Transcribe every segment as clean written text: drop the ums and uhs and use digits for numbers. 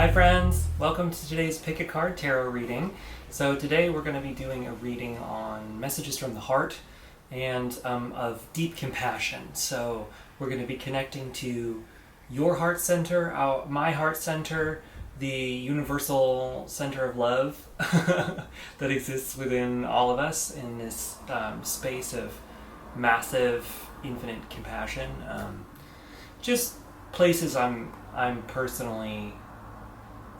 Hi friends, welcome to today's Pick a Card Tarot reading. So today we're going to be doing a reading on messages from the heart and of deep compassion. So we're going to be connecting to your heart center, my heart center, the universal center of love that exists within all of us in this space of massive, infinite compassion. Just places I'm personally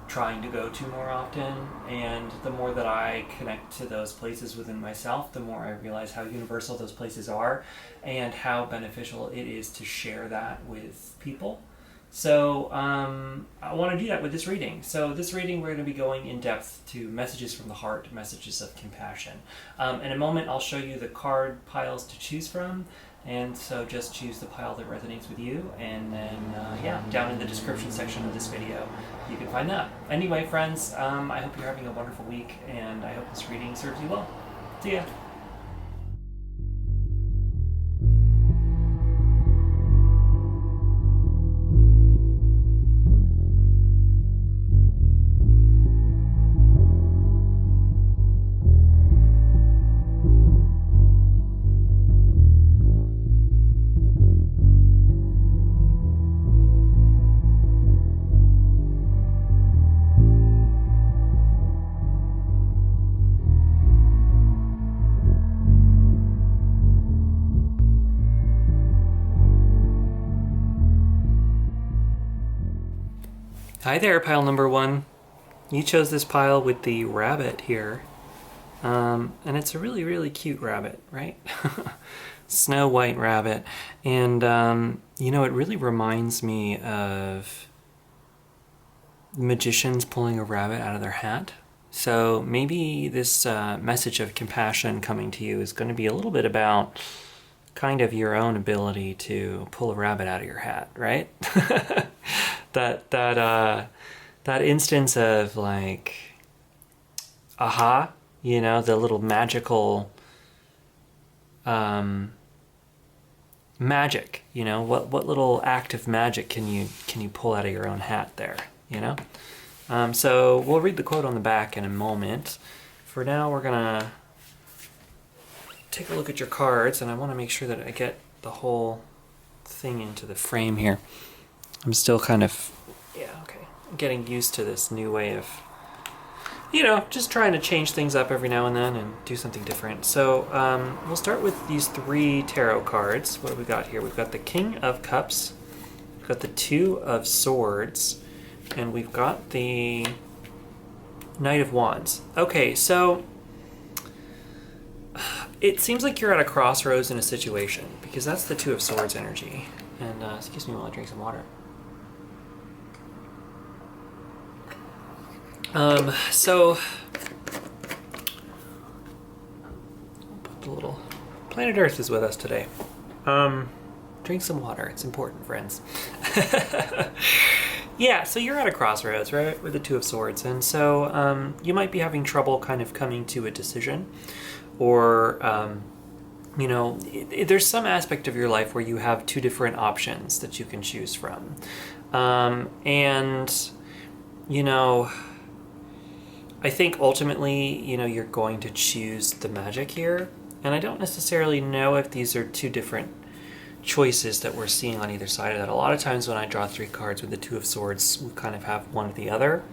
trying to go to more often, and the more that I connect to those places within myself, the more I realize how universal those places are and how beneficial it is to share that with people. So I want to do that with this reading. So this reading, we're going to be going in depth to messages from the heart, messages of compassion. In a moment, I'll show you the card piles to choose from. And so just choose the pile that resonates with you, and then down in the description section of this video you can find that. Anyway friends, I hope you're having a wonderful week, and I hope this reading serves you well. See ya! Hi there, pile number one. You chose this pile with the rabbit here. And it's a really, really cute rabbit, right? Snow White rabbit. And, it really reminds me of magicians pulling a rabbit out of their hat. So maybe this message of compassion coming to you is going to be a little bit about kind of your own ability to pull a rabbit out of your hat, right? that instance of like, aha, the little magical magic, what little act of magic can you pull out of your own hat there, so we'll read the quote on the back in a moment. For now, we're gonna take a look at your cards, and I want to make sure that I get the whole thing into the frame here. I'm still kind of, getting used to this new way of, just trying to change things up every now and then and do something different. So we'll start with these three tarot cards. What have we got here? We've got the King of Cups, we've got the Two of Swords, and we've got the Knight of Wands. Okay, so it seems like you're at a crossroads in a situation, because that's the Two of Swords energy. And excuse me while I drink some water. So the little planet Earth is with us today. Drink some water. It's important, friends. Yeah, so you're at a crossroads, right, with the Two of Swords. And so you might be having trouble kind of coming to a decision, or there's some aspect of your life where you have two different options that you can choose from. I think ultimately, you're going to choose the magic here. And I don't necessarily know if these are two different choices that we're seeing on either side of that. A lot of times when I draw three cards with the Two of Swords, we kind of have one or the other.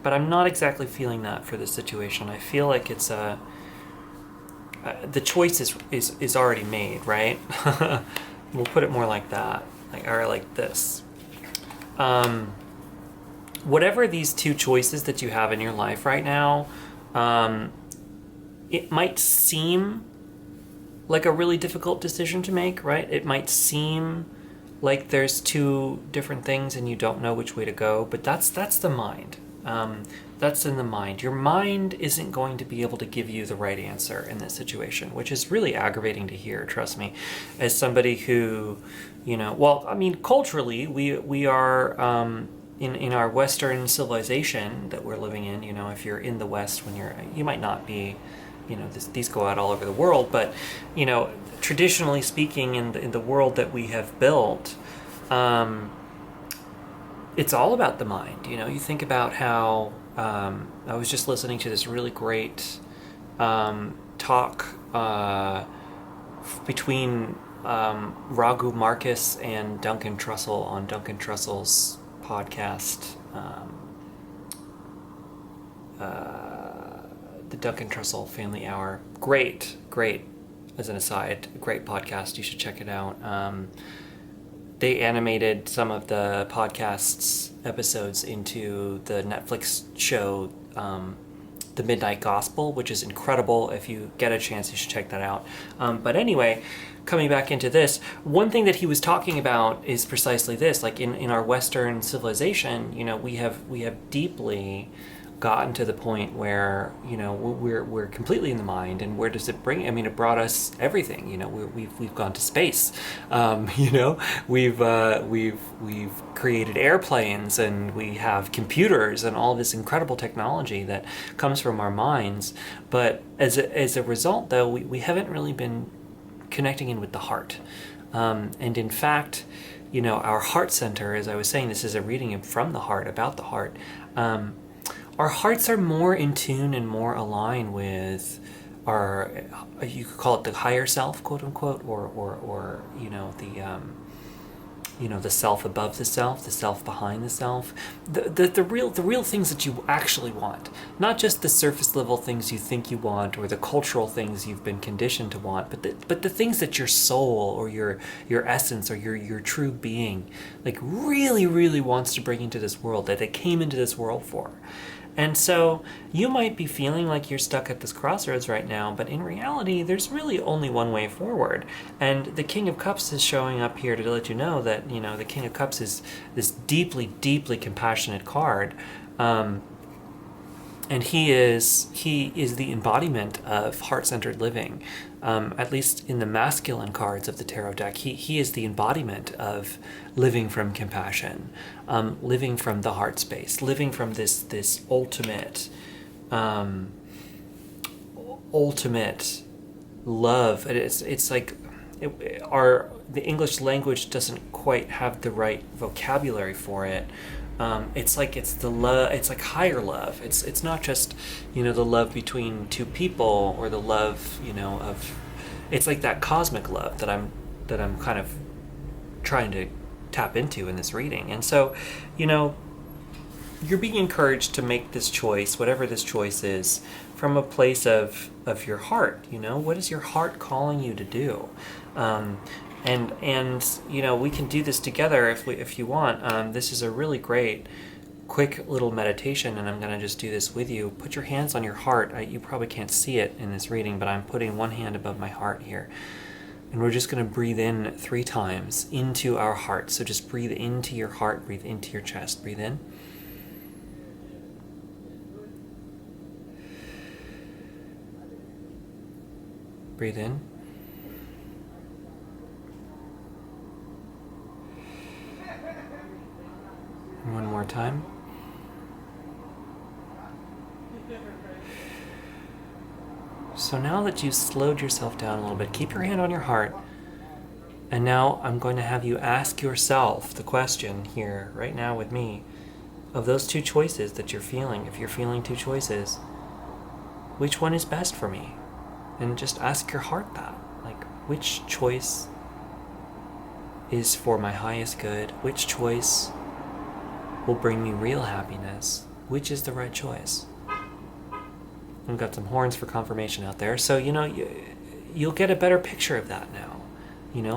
But I'm not exactly feeling that for this situation. I feel like it's the choice is already made, right? We'll put it more like that, like this. Whatever these two choices that you have in your life right now, it might seem like a really difficult decision to make, right? It might seem like there's two different things and you don't know which way to go, but that's the mind. That's in the mind. Your mind isn't going to be able to give you the right answer in this situation, which is really aggravating to hear, trust me. As somebody who, culturally, we are... In our Western civilization that we're living in, if you're in the West, you might not be, these go out all over the world, but, traditionally speaking, in the world that we have built, it's all about the mind. You think about how I was just listening to this really great talk between Raghu Marcus and Duncan Trussell on Duncan Trussell's podcast, the Duncan Trussell Family Hour. Great, as an aside, great podcast. You should check it out. They animated some of the podcast's episodes into the Netflix show, The Midnight Gospel, which is incredible. If you get a chance, you should check that out. But anyway, coming back into this, one thing that he was talking about is precisely this. Like in our Western civilization, we have deeply gotten to the point where we're completely in the mind. And where does it bring? I mean, it brought us everything. We've gone to space. We've created airplanes, and we have computers and all this incredible technology that comes from our minds. But as a result, though, we haven't really been connecting in with the heart. And in fact, our heart center, as I was saying, this is a reading from the heart, about the heart. Our hearts are more in tune and more aligned with our, you could call it the higher self, quote unquote, or the self above the self behind the self, the real things that you actually want, not just the surface level things you think you want or the cultural things you've been conditioned to want, but the things that your soul or your essence or your true being like really wants to bring into this world, that it came into this world for. And so you might be feeling like you're stuck at this crossroads right now, but in reality, there's really only one way forward. And the King of Cups is showing up here to let you know that, the King of Cups is this deeply compassionate card. And he is the embodiment of heart-centered living. At least in the masculine cards of the tarot deck, he is the embodiment of living from compassion, living from the heart space, living from this ultimate love. It's like the English language doesn't quite have the right vocabulary for it. It's like the love. It's like higher love. It's not just the love between two people or the love of. It's like that cosmic love that I'm kind of trying to tap into in this reading. And so, you're being encouraged to make this choice, whatever this choice is, from a place of your heart. What is your heart calling you to do? And we can do this together if you want. This is a really great, quick little meditation, and I'm going to just do this with you. Put your hands on your heart. You probably can't see it in this reading, but I'm putting one hand above my heart here. And we're just going to breathe in 3 times into our heart. So just breathe into your heart, breathe into your chest. Breathe in. Breathe in. And one more time. So now that you've slowed yourself down a little bit, keep your hand on your heart. And now I'm going to have you ask yourself the question here, right now with me, of those 2 choices that you're feeling. If you're feeling 2 choices, which one is best for me? And just ask your heart that. Like, which choice is for my highest good? Which choice will bring me real happiness? Which is the right choice? We've got some horns for confirmation out there. So, you'll get a better picture of that now.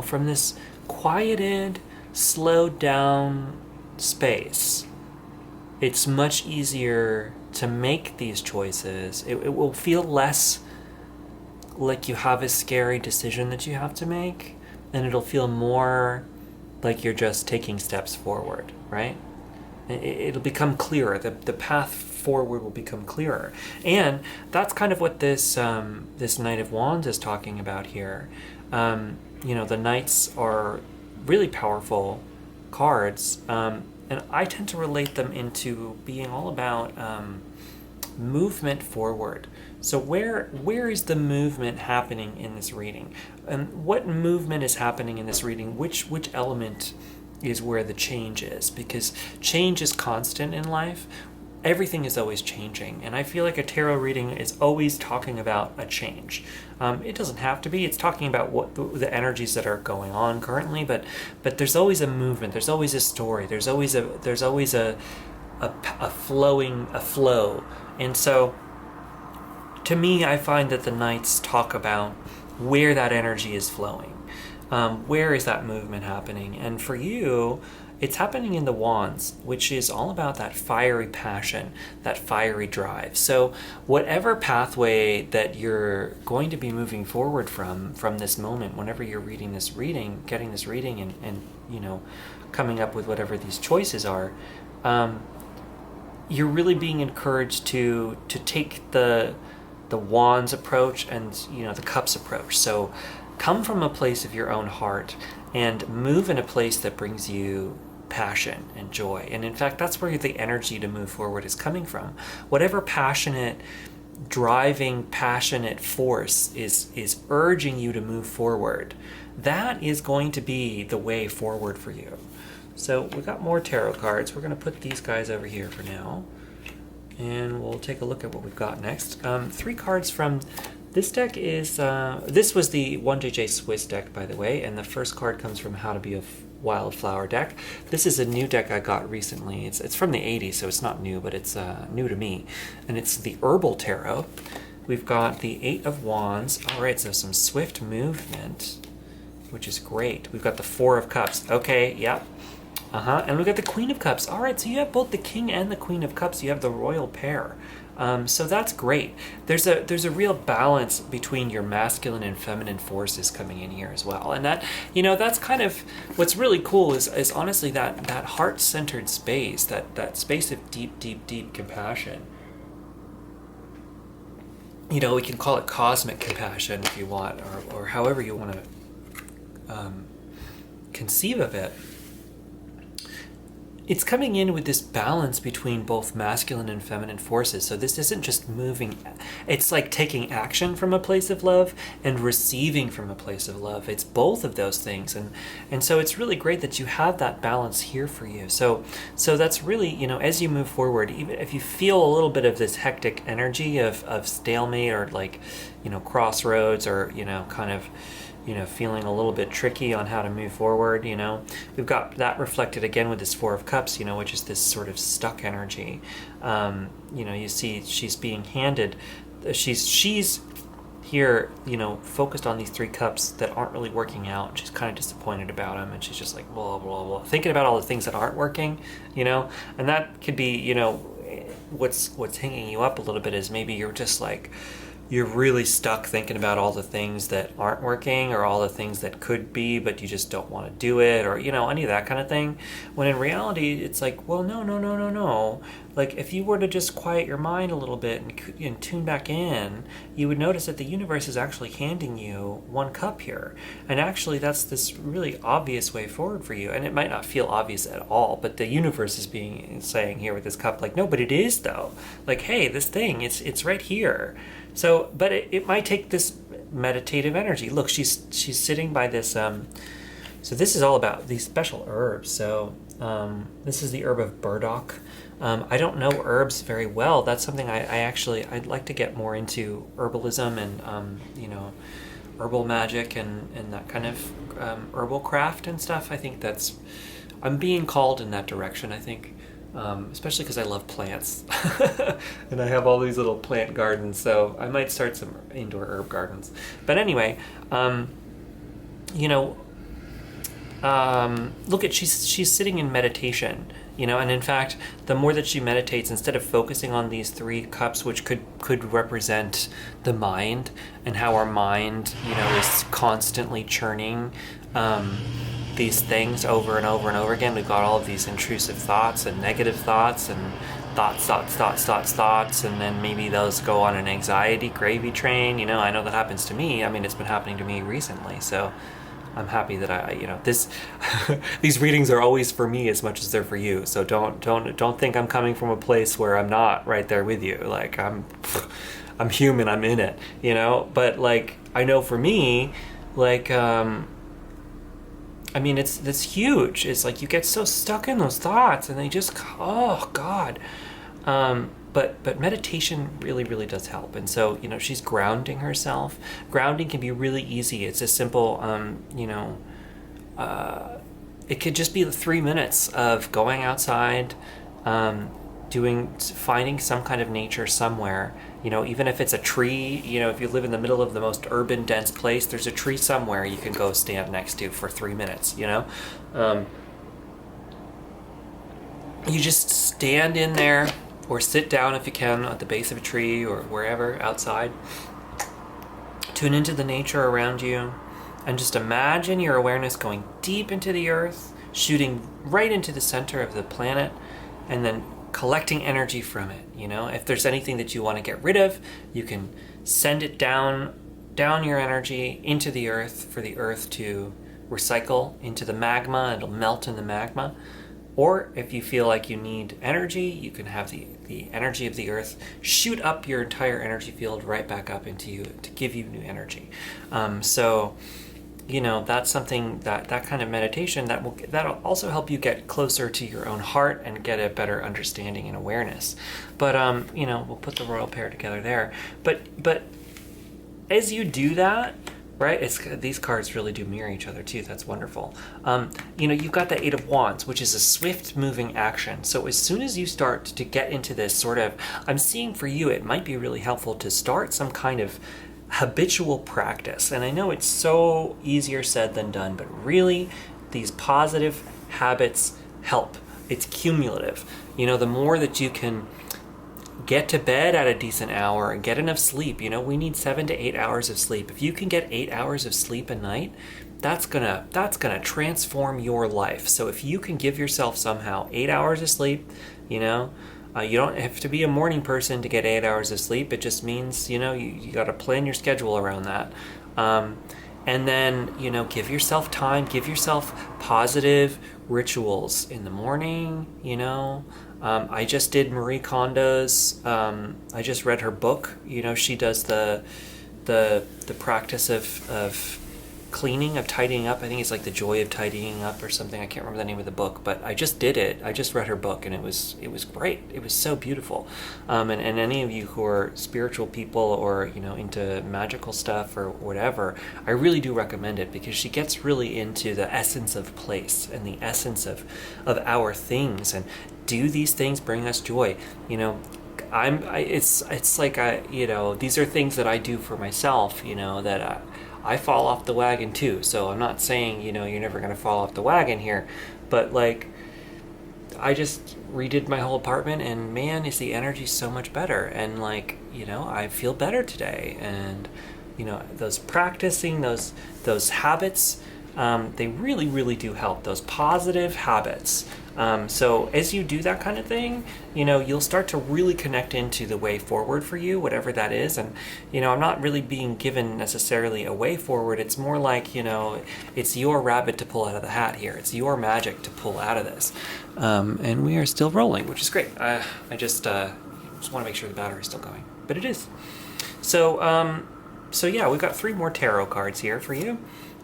From this quieted, slowed down space, it's much easier to make these choices. It will feel less like you have a scary decision that you have to make, and it'll feel more like you're just taking steps forward, right? It'll become clearer. The path forward will become clearer. And that's kind of what this Knight of Wands is talking about here. The Knights are really powerful cards, and I tend to relate them into being all about movement forward. So where is the movement happening in this reading? And what movement is happening in this reading? Which element is where the change is, because change is constant in life. Everything is always changing, and I feel like a tarot reading is always talking about a change. It doesn't have to be. It's talking about what the energies that are going on currently, but there's always a movement. There's always a story. There's always a flow. And so, to me, I find that the Knights talk about where that energy is flowing. Where is that movement happening? And for you, it's happening in the Wands, which is all about that fiery passion, that fiery drive. So whatever pathway that you're going to be moving forward from this moment, whenever you're getting this reading, and coming up with whatever these choices are, you're really being encouraged to take the Wands approach and the Cups approach. So come from a place of your own heart and move in a place that brings you passion and joy. And in fact, that's where the energy to move forward is coming from. Whatever passionate, driving, passionate force is urging you to move forward, that is going to be the way forward for you. So we've got more tarot cards. We're going to put these guys over here for now, and we'll take a look at what we've got next. 3 cards from this deck is, this was the 1JJ Swiss deck, by the way, and the first card comes from How to Be a Wildflower deck. This is a new deck I got recently. It's from the 80s, so it's not new, but it's new to me. And it's the Herbal Tarot. We've got the 8 of Wands. All right, so some swift movement, which is great. We've got the 4 of Cups. Okay, yep. And we've got the Queen of Cups. All right, so you have both the King and the Queen of Cups. You have the royal pair. So that's great. There's a real balance between your masculine and feminine forces coming in here as well. And that, that's kind of what's really cool is honestly that heart-centered space, that space of deep compassion. We can call it cosmic compassion if you want, or however you want to conceive of it. It's coming in with this balance between both masculine and feminine forces. So this isn't just moving. It's like taking action from a place of love and receiving from a place of love. It's both of those things. And so it's really great that you have that balance here for you. So that's really, as you move forward, even if you feel a little bit of this hectic energy of stalemate or crossroads or, kind of, feeling a little bit tricky on how to move forward, We've got that reflected again with this 4 of Cups, which is this sort of stuck energy. You see she's being handed, she's here, focused on these 3 cups that aren't really working out. She's kind of disappointed about them, and she's just like, blah, blah, blah, thinking about all the things that aren't working, and that could be, what's hanging you up a little bit is maybe you're just like, you're really stuck thinking about all the things that aren't working or all the things that could be, but you just don't want to do it, or, any of that kind of thing. When in reality, it's like, well, no. Like, if you were to just quiet your mind a little bit and tune back in, you would notice that the universe is actually handing you 1 cup here. And actually, that's this really obvious way forward for you. And it might not feel obvious at all, but the universe is saying here with this cup, like, no, but it is, though. Like, hey, this thing, it's right here. So, but it might take this meditative energy. Look, she's sitting by this, so this is all about these special herbs. So this is the herb of burdock. I don't know herbs very well. That's something I'd like to get more into herbalism and, herbal magic and that kind of herbal craft and stuff. I think I'm being called in that direction, I think. Especially because I love plants and I have all these little plant gardens, so I might start some indoor herb gardens. But anyway, look at she's sitting in meditation, and in fact, the more that she meditates, instead of focusing on these 3 cups, which could represent the mind and how our mind, is constantly churning these things over and over and over again. We've got all of these intrusive thoughts and negative thoughts and thoughts, and then maybe those go on an anxiety gravy train. I know that happens to me. I mean, it's been happening to me recently, so I'm happy that this these readings are always for me as much as they're for you. So don't think I'm coming from a place where I'm not right there with you. Like, I'm human, I'm in it, but like, I know for me, like, I mean, it's huge. It's like you get so stuck in those thoughts, and they just, oh God. But meditation really does help. And so, she's grounding herself. Grounding can be really easy. It's a simple, it could just be the 3 minutes of going outside, finding some kind of nature somewhere. Even if it's a tree, if you live in the middle of the most urban dense place, there's a tree somewhere you can go stand next to for 3 minutes. You just stand in there, or sit down if you can at the base of a tree or wherever outside. Tune into the nature around you, and just imagine your awareness going deep into the earth, shooting right into the center of the planet, and then collecting energy from it. If there's anything that you want to get rid of, you can send it down your energy into the earth for the earth to recycle into the magma. It'll melt in the magma. Or if you feel like you need energy, you can have the energy of the earth shoot up your entire energy field right back up into you to give you new energy. That's something that kind of meditation that'll also help you get closer to your own heart and get a better understanding and awareness. But we'll put the royal pair together there. But as you do that, right? These cards really do mirror each other too. That's wonderful. You've got the Eight of Wands, which is a swift moving action. So as soon as you start to get into this sort of, I'm seeing for you, it might be really helpful to start some kind of habitual practice. And I know it's so easier said than done, but really these positive habits help. It's cumulative. The more that you can get to bed at a decent hour and get enough sleep. We need 7 to 8 hours of sleep. If you can get 8 hours of sleep a night, that's gonna transform your life. So if you can give yourself somehow 8 hours of sleep, you don't have to be a morning person to get 8 hours of sleep. It just means, you got to plan your schedule around that. And then, give yourself time, give yourself positive rituals in the morning, I just did Marie Kondo's, I just read her book. She does the practice of cleaning, of tidying up. I think it's like The Joy of Tidying Up or something. I can't remember the name of the book, but I just did it. I just read her book, and it was great. It was so beautiful. And any of you who are spiritual people or, into magical stuff or whatever, I really do recommend it, because she gets really into the essence of place and the essence of our things, and do these things bring us joy? It's like these are things that I do for myself, that I fall off the wagon too. So I'm not saying, you're never going to fall off the wagon here, but I just redid my whole apartment, and man, is the energy so much better. And I feel better today. And, those practicing those habits, they really do help, those positive habits. So as you do that kind of thing, you'll start to really connect into the way forward for you, whatever that is. And, I'm not really being given necessarily a way forward. It's more like, it's your rabbit to pull out of the hat here. It's your magic to pull out of this. And we are still rolling, which is great. I just want to make sure the battery's still going, but it is. So yeah, we've got 3 more tarot cards here for you.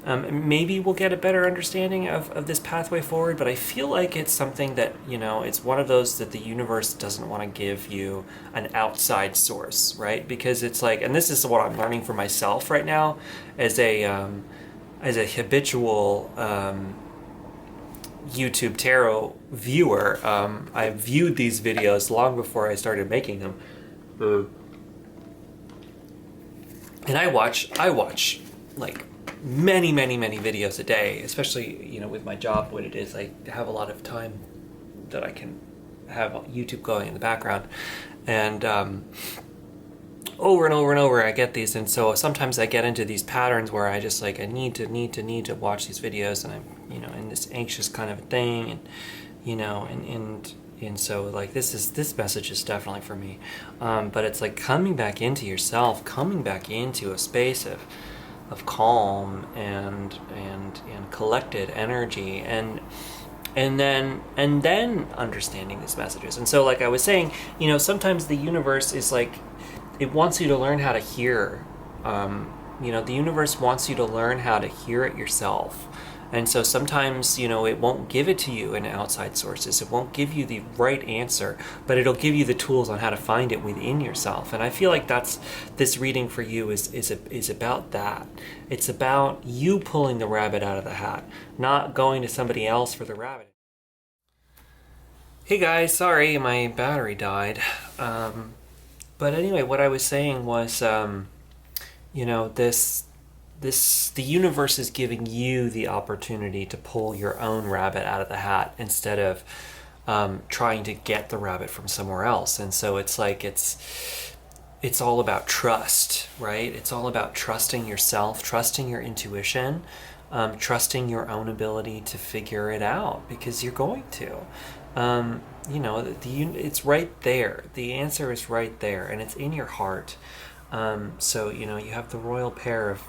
Maybe we'll get a better understanding of this pathway forward, but I feel like it's something that, it's one of those that the universe doesn't want to give you an outside source, right? Because it's like, and this is what I'm learning for myself right now as a habitual YouTube tarot viewer. I viewed these videos long before I started making them. And I watch like many videos a day, especially, with my job, what it is, I have a lot of time that I can have YouTube going in the background, and over and over I get these, and so sometimes I get into these patterns where I just I need to watch these videos, and I'm in this anxious kind of a thing, and so this message is definitely for me, but it's coming back into yourself, coming back into a space of calm and collected energy, and then understanding these messages. And so, like I was saying, sometimes the universe is it wants you to learn how to hear. The universe wants you to learn how to hear it yourself. And so sometimes, it won't give it to you in outside sources. It won't give you the right answer, but it'll give you the tools on how to find it within yourself. And I feel like this reading for you is about that. It's about you pulling the rabbit out of the hat, not going to somebody else for the rabbit. Hey guys, sorry, my battery died. But anyway, what I was saying was, the universe is giving you the opportunity to pull your own rabbit out of the hat instead of trying to get the rabbit from somewhere else. And so it's like it's all about trust, right? It's all about trusting yourself, trusting your intuition, trusting your own ability to figure it out, because you're going to. It's right there. The answer is right there, and it's in your heart. So you have the royal pair of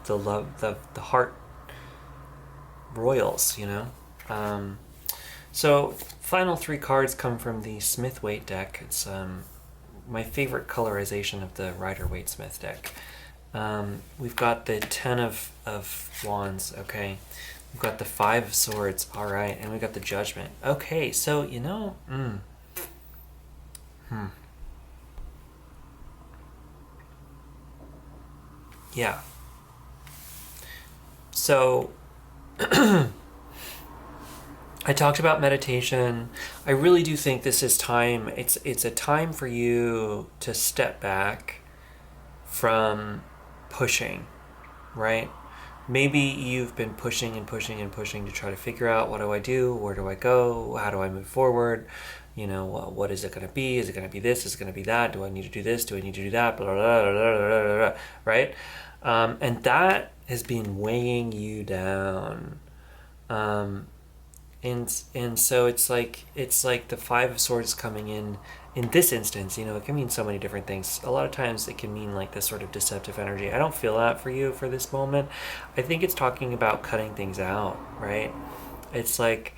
the love, the heart royals. So final 3 cards come from the Smith-Waite deck. It's my favorite colorization of the Rider-Waite-Smith deck. We've got the 10 of Wands. Okay. We've got the 5 of Swords, all right, and we got the Judgment. Okay, so yeah. So I talked about meditation. I really do think this is time. It's a time for you to step back from pushing, right? Maybe you've been pushing and pushing and pushing to try to figure out, what do I do? Where do I go? How do I move forward? What is it going to be? Is it going to be this? Is it going to be that? Do I need to do this? Do I need to do that? Blah, blah, blah, blah, blah, blah, blah, right? And that has been weighing you down. And so it's like the 5 of Swords coming in this instance. It can mean so many different things. A lot of times it can mean like this sort of deceptive energy. I don't feel that for you for this moment. I think it's talking about cutting things out, right? It's like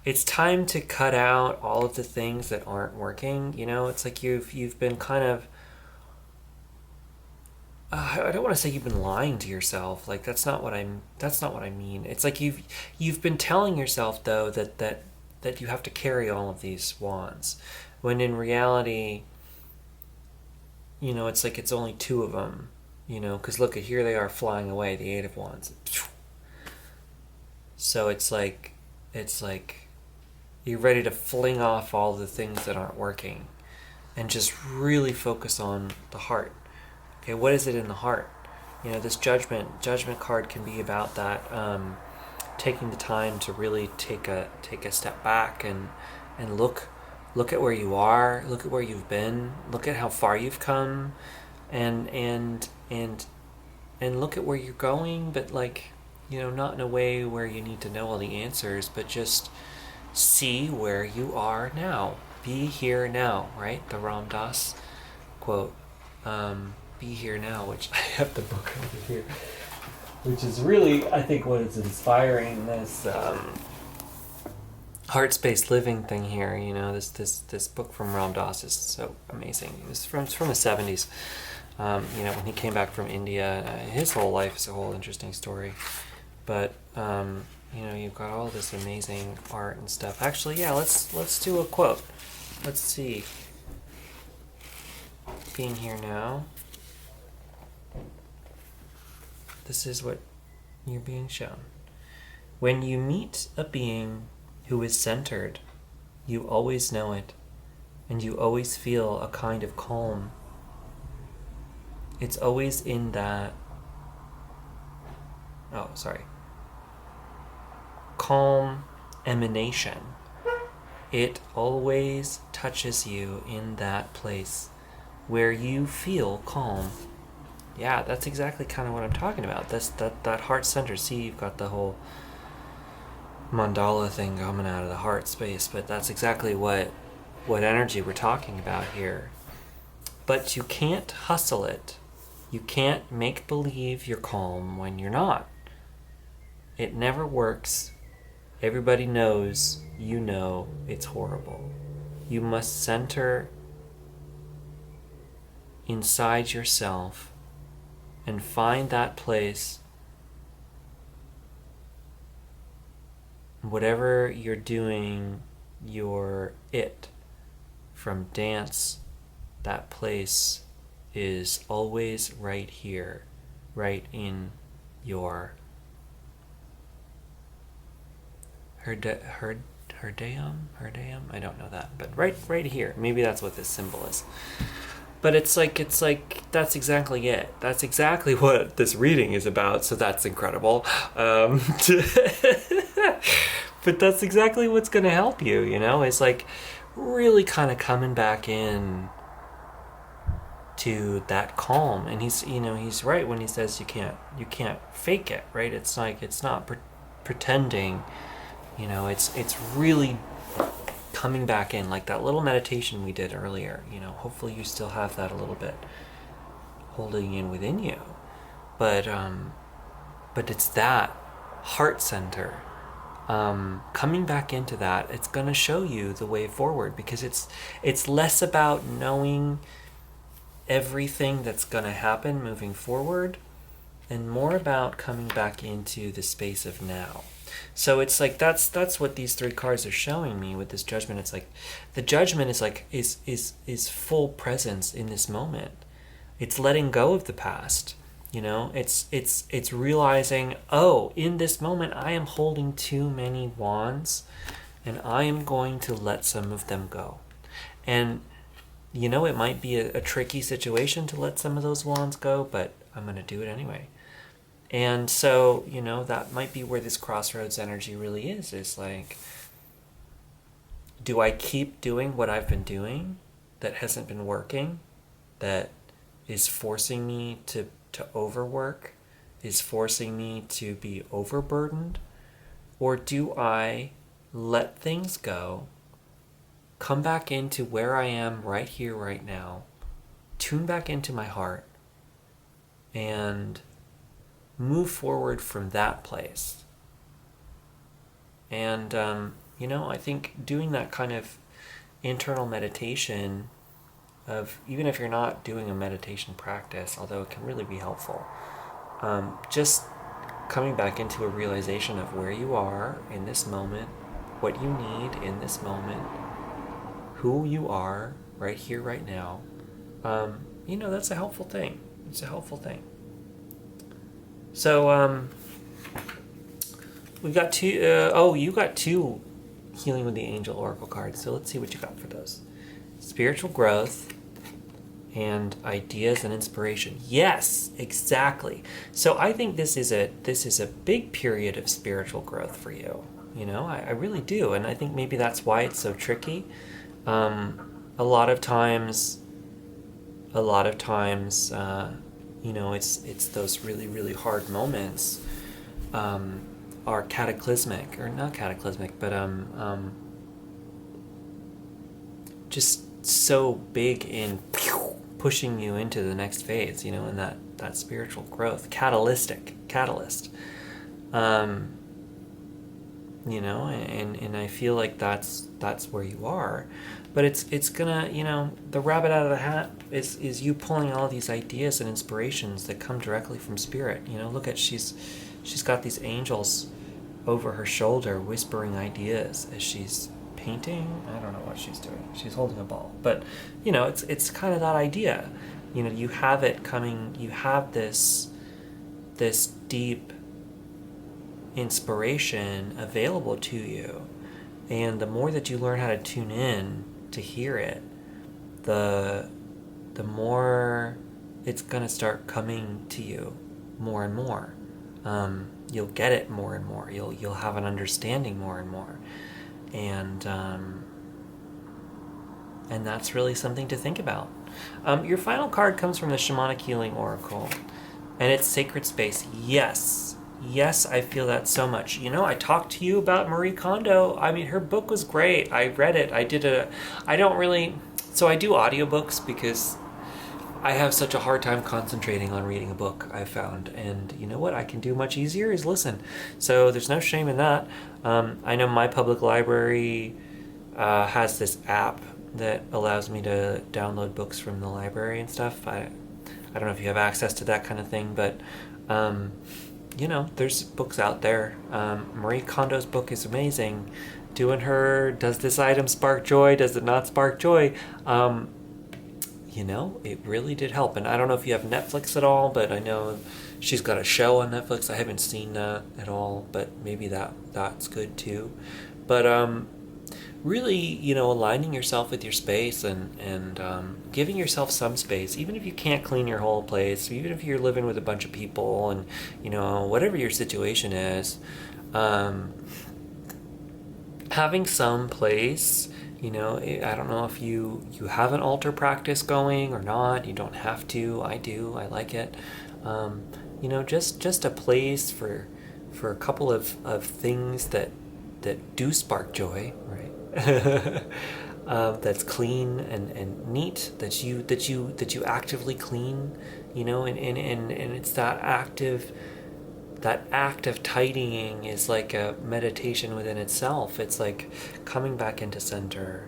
it's time to cut out all of the things that aren't working. It's like you've been kind of I don't want to say you've been lying to yourself. Like that's not what I mean. It's like you've been telling yourself though that you have to carry all of these wands, when in reality, it's like it's only 2 of them. Because look, here they are flying away, the 8 of Wands. So it's like you're ready to fling off all the things that aren't working, and just really focus on the heart. Okay, what is it in the heart? This judgment card can be about that, taking the time to really take a step back and look at where you are, look at where you've been, look at how far you've come, and look at where you're going, but not in a way where you need to know all the answers, but just see where you are now. Be here now, right? The Ram Dass quote. Be here now, which I have the book over here, which is really, I think, what is inspiring this heart space living thing here. This book from Ram Dass is so amazing. It's from the 70s. When he came back from India, his whole life is a whole interesting story. But you've got all this amazing art and stuff. Actually, yeah, let's do a quote. Let's see. Being here now. This is what you're being shown. When you meet a being who is centered, you always know it, and you always feel a kind of calm. It's always in that, calm emanation. It always touches you in that place where you feel calm. Yeah, that's exactly kind of what I'm talking about. That heart center. See, you've got the whole mandala thing coming out of the heart space, but that's exactly what energy we're talking about here. But you can't hustle it. You can't make believe you're calm when you're not. It never works. Everybody knows it's horrible. You must center inside yourself and find that place whatever you're doing, your it from dance, that place is always right here, right in your herdeum. I don't know that, but right here. Maybe that's what this symbol is. But it's like that's exactly it. That's exactly what this reading is about. So that's incredible. But that's exactly what's going to help you. It's like really kind of coming back in to that calm. And he's right when he says you can't fake it. Right? It's like it's not pretending. It's really coming back in, like that little meditation we did earlier. Hopefully you still have that a little bit holding in within you, but it's that heart center, coming back into that. It's going to show you the way forward, because it's less about knowing everything that's going to happen moving forward and more about coming back into the space of now. So it's like that's what these 3 cards are showing me with this judgment. It's like the judgment is like is full presence in this moment. It's letting go of the past. It's realizing, oh, in this moment I am holding too many wands, and I am going to let some of them go. And it might be a tricky situation to let some of those wands go, but I'm going to do it anyway. And so, that might be where this crossroads energy really is like, do I keep doing what I've been doing that hasn't been working, that is forcing me to overwork, is forcing me to be overburdened? Or do I let things go, come back into where I am right here, right now, tune back into my heart, and move forward from that place? And I think doing that kind of internal meditation, of even if you're not doing a meditation practice, although it can really be helpful, just coming back into a realization of where you are in this moment, what you need in this moment, who you are right here, right now. That's a helpful thing. It's a helpful thing. So, we got 2, you got 2 Healing with the Angel Oracle cards. So let's see what you got for those. Spiritual growth and ideas and inspiration. Yes, exactly. So I think this is a big period of spiritual growth for you. I really do. And I think maybe that's why it's so tricky. A lot of times, it's those really, really hard moments are cataclysmic, or not cataclysmic, but just so big in pushing you into the next phase, and that spiritual growth, catalyst. And I feel like that's where you are. But it's gonna, the rabbit out of the hat is you pulling all these ideas and inspirations that come directly from spirit. Look at, she's got these angels over her shoulder whispering ideas as she's painting. I don't know what she's doing. She's holding a ball. But, it's kind of that idea. You have it coming, you have this deep inspiration available to you. And the more that you learn how to tune in to hear it, the more it's going to start coming to you more and more. You'll get it more and more. You'll have an understanding more and more. And that's really something to think about. Your final card comes from the Shamanic Healing Oracle, and it's Sacred Space. Yes, I feel that so much. I talked to you about Marie Kondo. I mean, her book was great. I read it. I do audiobooks because I have such a hard time concentrating on reading a book, I've found. And you know what I can do much easier is listen. So there's no shame in that. I know my public library has this app that allows me to download books from the library and stuff. I don't know if you have access to that kind of thing, but there's books out there. Marie Kondo's book is amazing. Doing her, does this item spark joy? Does it not spark joy? It really did help. And I don't know if you have Netflix at all, but I know she's got a show on Netflix. I haven't seen that at all, but maybe that's good too. But really, aligning yourself with your space and giving yourself some space, even if you can't clean your whole place, even if you're living with a bunch of people and, whatever your situation is, having some place. I don't know if you have an altar practice going or not. You don't have to. I do. I like it. Just a place for a couple of things that do spark joy, right? That's clean and neat. That you actively clean. And it's that act of tidying is like a meditation within itself. It's like coming back into center,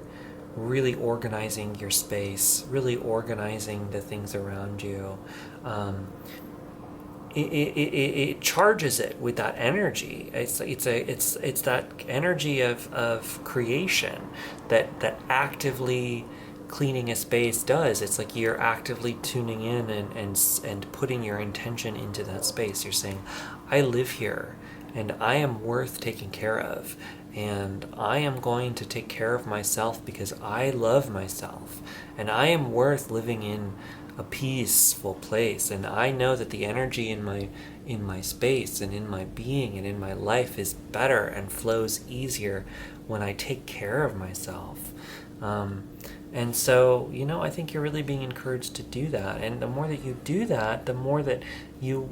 really organizing your space, really organizing the things around you. It charges it with that energy. It's that energy of creation that actively cleaning a space does. It's like you're actively tuning in and putting your intention into that space. You're saying, I live here and I am worth taking care of, and I am going to take care of myself because I love myself, and I am worth living in a peaceful place, and I know that the energy in my space and in my being and in my life is better and flows easier when I take care of myself. And so, I think you're really being encouraged to do that. And the more that you do that, the more that you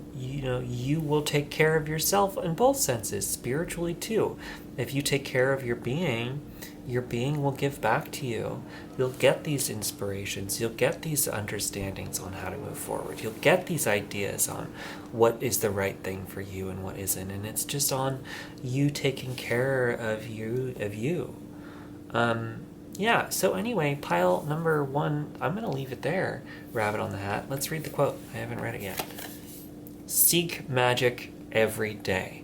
will take care of yourself in both senses, spiritually too. If you take care of your being will give back to you. You'll get these inspirations. You'll get these understandings on how to move forward. You'll get these ideas on what is the right thing for you and what isn't. And it's just on you taking care of you. So anyway, pile number 1, I'm going to leave it there, rabbit on the hat. Let's read the quote. I haven't read it yet. Seek magic every day.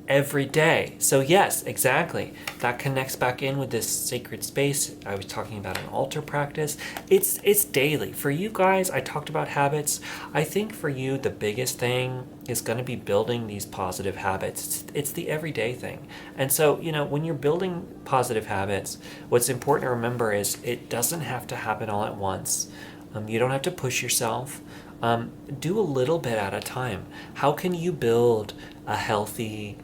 Every day. So yes, exactly. That connects back in with this sacred space. I was talking about an altar practice. It's daily. For you guys, I talked about habits. I think for you, the biggest thing is going to be building these positive habits. It's the everyday thing. And so, when you're building positive habits, what's important to remember is it doesn't have to happen all at once. You don't have to push yourself. Do a little bit at a time. How can you build a healthy,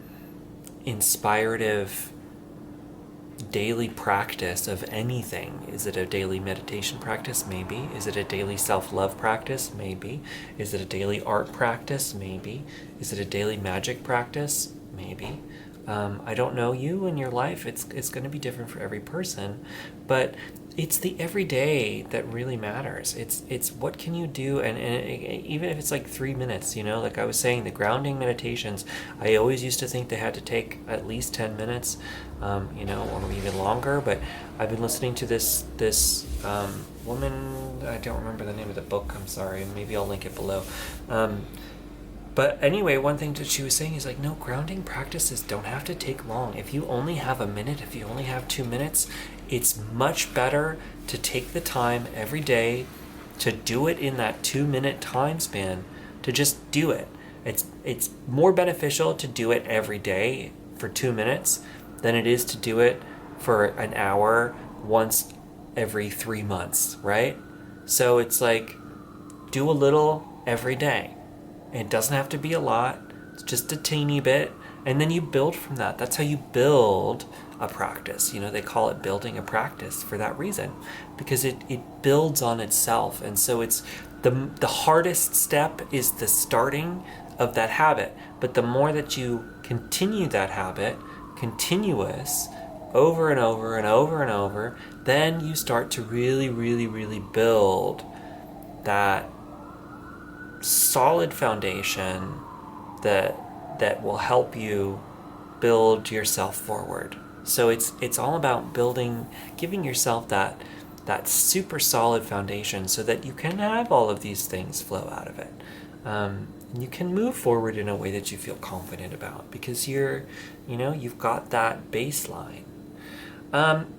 inspirative daily practice of anything? Is it a daily meditation practice? Maybe. Is it a daily self-love practice? Maybe. Is it a daily art practice? Maybe. Is it a daily magic practice? Maybe. I don't know you and your life. It's going to be different for every person, but it's the everyday that really matters. It's what can you do, and even if it's like 3 minutes, like I was saying, the grounding meditations, I always used to think they had to take at least 10 minutes, or even longer, but I've been listening to this woman, I don't remember the name of the book, I'm sorry, maybe I'll link it below. But anyway, one thing that she was saying is like, no, grounding practices don't have to take long. If you only have a minute, if you only have 2 minutes, it's much better to take the time every day to do it in that 2-minute time span, to just do it. It's more beneficial to do it every day for 2 minutes than it is to do it for an hour once every 3 months, right? So it's like, do a little every day. It doesn't have to be a lot. It's just a teeny bit. And then you build from that. That's how you build a practice. They call it building a practice for that reason. Because it builds on itself. And so it's the hardest step is the starting of that habit. But the more that you continue that habit, continuous, over and over and over and over, then you start to really, really, really build that solid foundation that will help you build yourself forward. So it's all about giving yourself that super solid foundation so that you can have all of these things flow out of it. and you can move forward in a way that you feel confident about because you've got that baseline.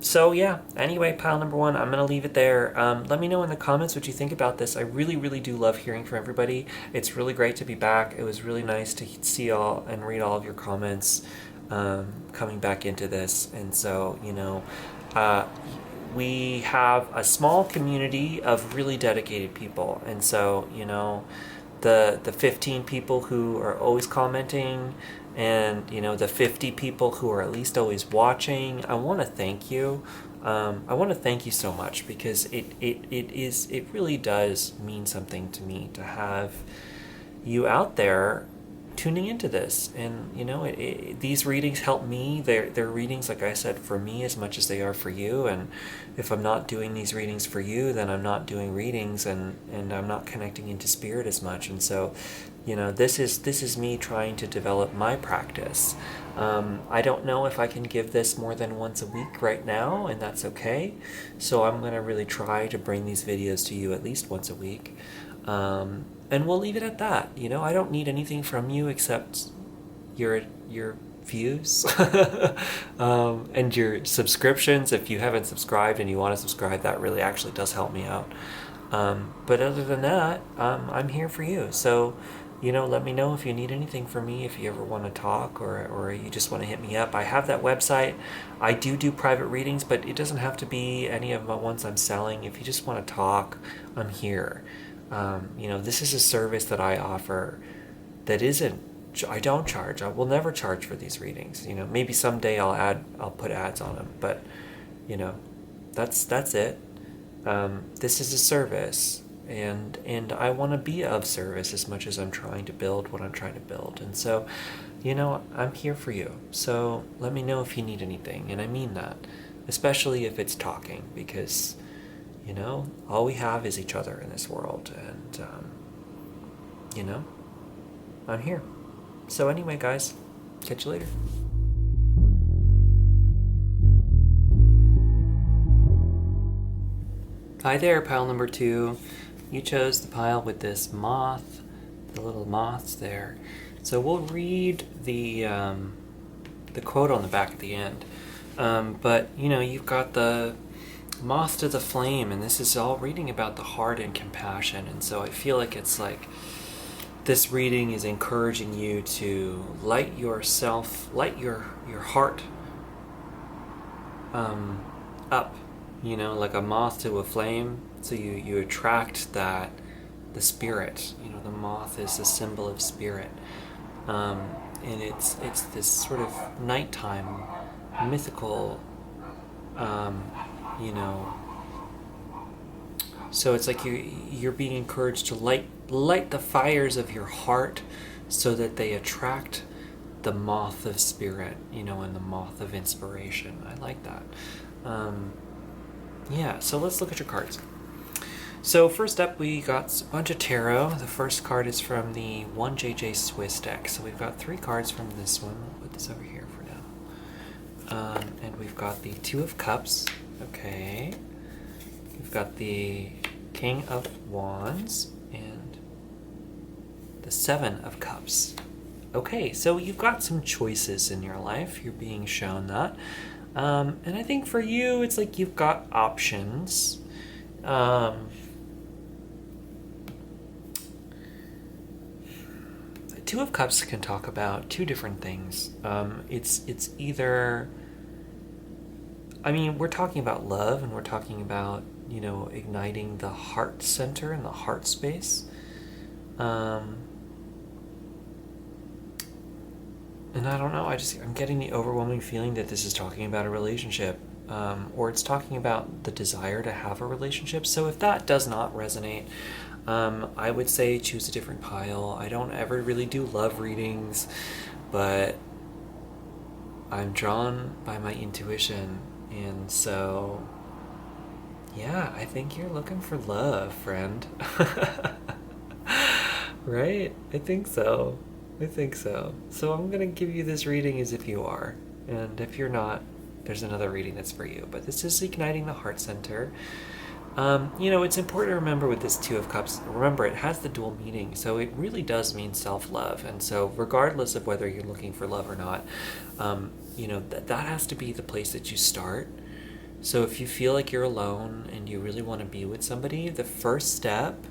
So yeah, anyway, pile number 1, I'm going to leave it there. Let me know in the comments what you think about this. I really, really do love hearing from everybody. It's really great to be back. It was really nice to see all and read all of your comments coming back into this. And so, we have a small community of really dedicated people. And so, the 15 people who are always commenting and the 50 people who are at least always watching, I want to thank you. I want to thank you so much because it really does mean something to me to have you out there tuning into this. And these readings help me. They're readings, like I said, for me as much as they are for you. And if I'm not doing these readings for you, then I'm not doing readings, and I'm not connecting into spirit as much. And so this is me trying to develop my practice. I don't know if I can give this more than once a week right now, and that's okay. So I'm going to really try to bring these videos to you at least once a week. And we'll leave it at that. I don't need anything from you except your views and your subscriptions. If you haven't subscribed and you want to subscribe, that really actually does help me out. But other than that, I'm here for you. So, let me know if you need anything from me, if you ever want to talk or you just want to hit me up. I have that website. I do private readings, but it doesn't have to be any of the ones I'm selling. If you just want to talk, I'm here. This is a service that I offer that I don't charge. I will never charge for these readings. Maybe someday I'll put ads on them, but that's it. This is a service, and I want to be of service as much as I'm trying to build what I'm trying to build. And so, I'm here for you. So let me know if you need anything, and I mean that, especially if it's talking, because all we have is each other in this world, and I'm here. So anyway, guys, catch you later. Hi there, pile number 2. You chose the pile with this moth, the little moths there. So we'll read the quote on the back at the end. But you've got the moth to the flame, and this is all reading about the heart and compassion. And so I feel like it's like this reading is encouraging you to light your heart up, like a moth to a flame. So you attract the spirit. The moth is a symbol of spirit, and it's this sort of nighttime mythical, so it's like you're being encouraged to light the fires of your heart so that they attract the moth of spirit, and the moth of inspiration. I like that. So let's look at your cards. So first up, we got a bunch of tarot. The first card is from the 1JJ Swiss deck. So we've got 3 cards from this one. We'll put this over here for now. And we've got the 2 of Cups. Okay. We've got the King of Wands and the 7 of Cups. Okay, so you've got some choices in your life. You're being shown that. And I think for you, it's like you've got options. The 2 of Cups can talk about 2 different things. It's either, we're talking about love, and we're talking about, igniting the heart center and the heart space. And I don't know, I'm getting the overwhelming feeling that this is talking about a relationship, or it's talking about the desire to have a relationship. So if that does not resonate, I would say choose a different pile. I don't ever really do love readings, but I'm drawn by my intuition, and so yeah, I think you're looking for love, friend. Right? I think so. So I'm going to give you this reading as if you are. And if you're not, there's another reading that's for you. But this is igniting the heart center. It's important to remember with this Two of Cups, remember it has the dual meaning, so it really does mean self-love. And so regardless of whether you're looking for love or not, that has to be the place that you start. So if you feel like you're alone and you really want to be with somebody, the first step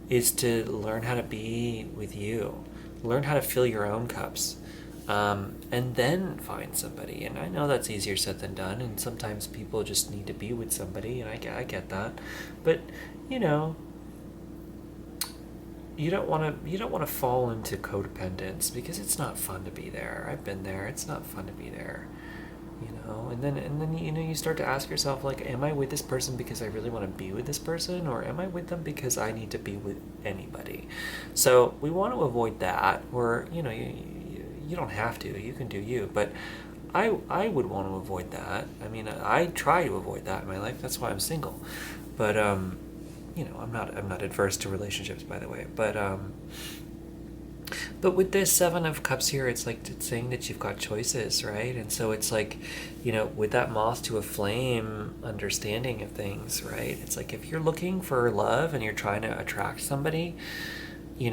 is to learn how to be with you. Learn how to fill your own cups. And then find somebody. And I know that's easier said than done, and sometimes people just need to be with somebody, and I get that. But, you know, you don't want to fall into codependence, because it's not fun to be there. I've been there. It's not fun to be there. And then you start to ask yourself, like, am I with this person because I really want to be with this person, or am I with them because I need to be with anybody? So we want to avoid that, or you don't have to, you can do you, but I would want to avoid that. I mean, I try to avoid that in my life. That's why I'm single. But I'm not adverse to relationships, by the way. But with this Seven of Cups here, it's like it's saying that you've got choices, right? And so it's like, with that moth to a flame understanding of things, right? It's like if you're looking for love and you're trying to attract somebody, you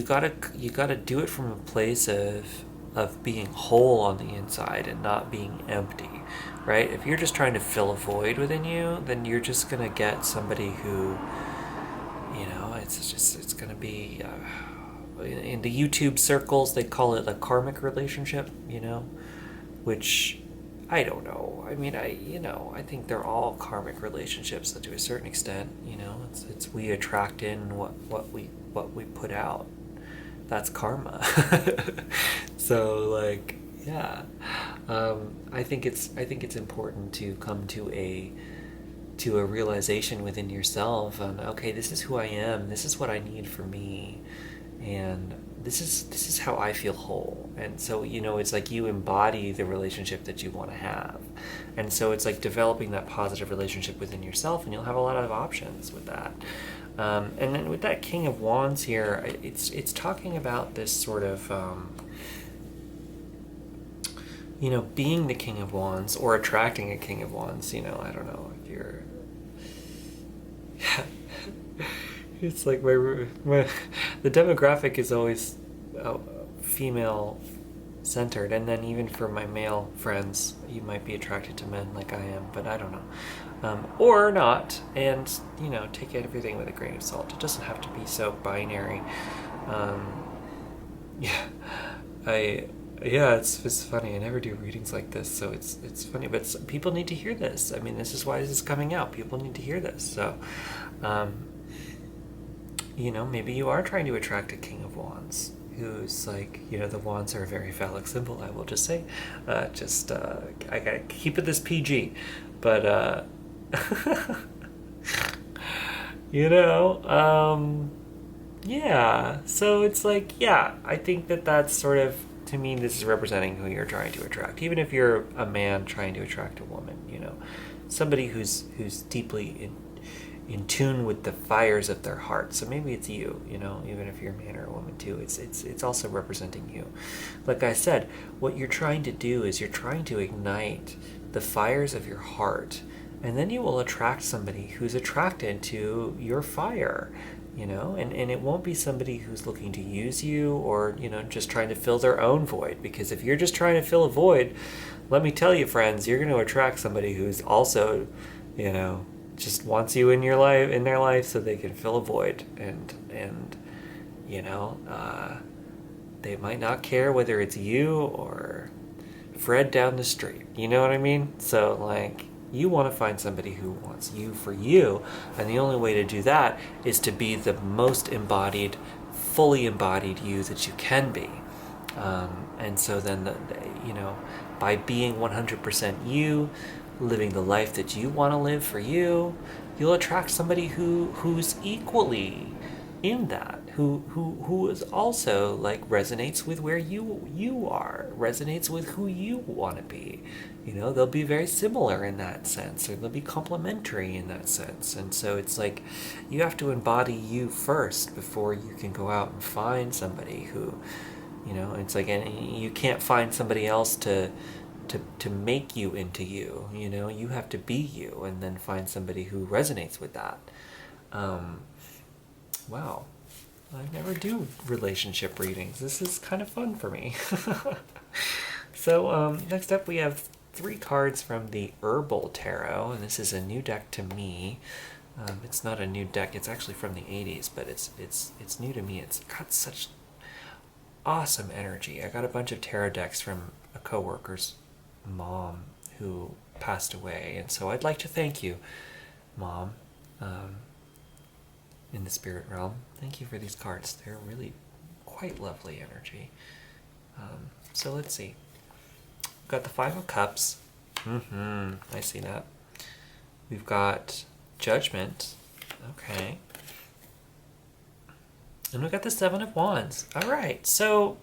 gotta do it from a place of being whole on the inside and not being empty, right? If you're just trying to fill a void within you, then you're just gonna get somebody who, it's gonna be. In the YouTube circles, they call it a karmic relationship, which I don't know. I mean, I think they're all karmic relationships to a certain extent. It's we attract in what we put out. That's karma. So, like, yeah, I think it's important to come to a realization within yourself on, okay, this is who I am. This is what I need for me. And this is how I feel whole. And so, it's like you embody the relationship that you want to have. And so it's like developing that positive relationship within yourself, and you'll have a lot of options with that. And then with that King of Wands here, it's talking about this sort of, being the King of Wands or attracting a King of Wands. I don't know if you're... It's like my the demographic is always female centered, and then even for my male friends, you might be attracted to men like I am, but I don't know, or not. And take everything with a grain of salt. It doesn't have to be so binary. It's funny. I never do readings like this, so it's funny, but people need to hear this. I mean, this is why this is coming out. People need to hear this. So. Maybe you are trying to attract a King of Wands who's like, the wands are a very phallic symbol, I will just say. I gotta keep it this PG. But, yeah. So it's like, yeah, I think that's sort of, to me, this is representing who you're trying to attract. Even if you're a man trying to attract a woman, somebody who's deeply in tune with the fires of their heart. So maybe it's you, even if you're a man or a woman too, it's also representing you. Like I said, what you're trying to do is you're trying to ignite the fires of your heart, and then you will attract somebody who's attracted to your fire, and it won't be somebody who's looking to use you or, just trying to fill their own void. Because if you're just trying to fill a void, let me tell you, friends, you're going to attract somebody who's also, just wants you in their life so they can fill a void, and they might not care whether it's you or Fred down the street. You know what I mean? So, like, you want to find somebody who wants you for you, and the only way to do that is to be the most embodied, fully embodied you that you can be. And so then, by being 100% you, living the life that you want to live for you, you'll attract somebody who's equally in that, who is also like resonates with where you are, resonates with who you want to be. They'll be very similar in that sense, or they'll be complementary in that sense. And so it's like you have to embody you first before you can go out and find somebody who, it's like, and you can't find somebody else to to make you into you. You know, you have to be you, and then find somebody who resonates with that. Um, wow, I never do relationship readings. This is kind of fun for me. So next up we have 3 cards from the Herbal Tarot, and this is a new deck to me. It's not a new deck; it's actually from the '80s, but it's new to me. It's got such awesome energy. I got a bunch of tarot decks from a coworker's mom who passed away, and so I'd like to thank you, Mom, um, in the spirit realm. Thank you for these cards. They're really quite lovely energy. So let's see. We've got the 5 of Cups. I see that. We've got Judgment. Okay. And we've got the 7 of Wands. All right. So,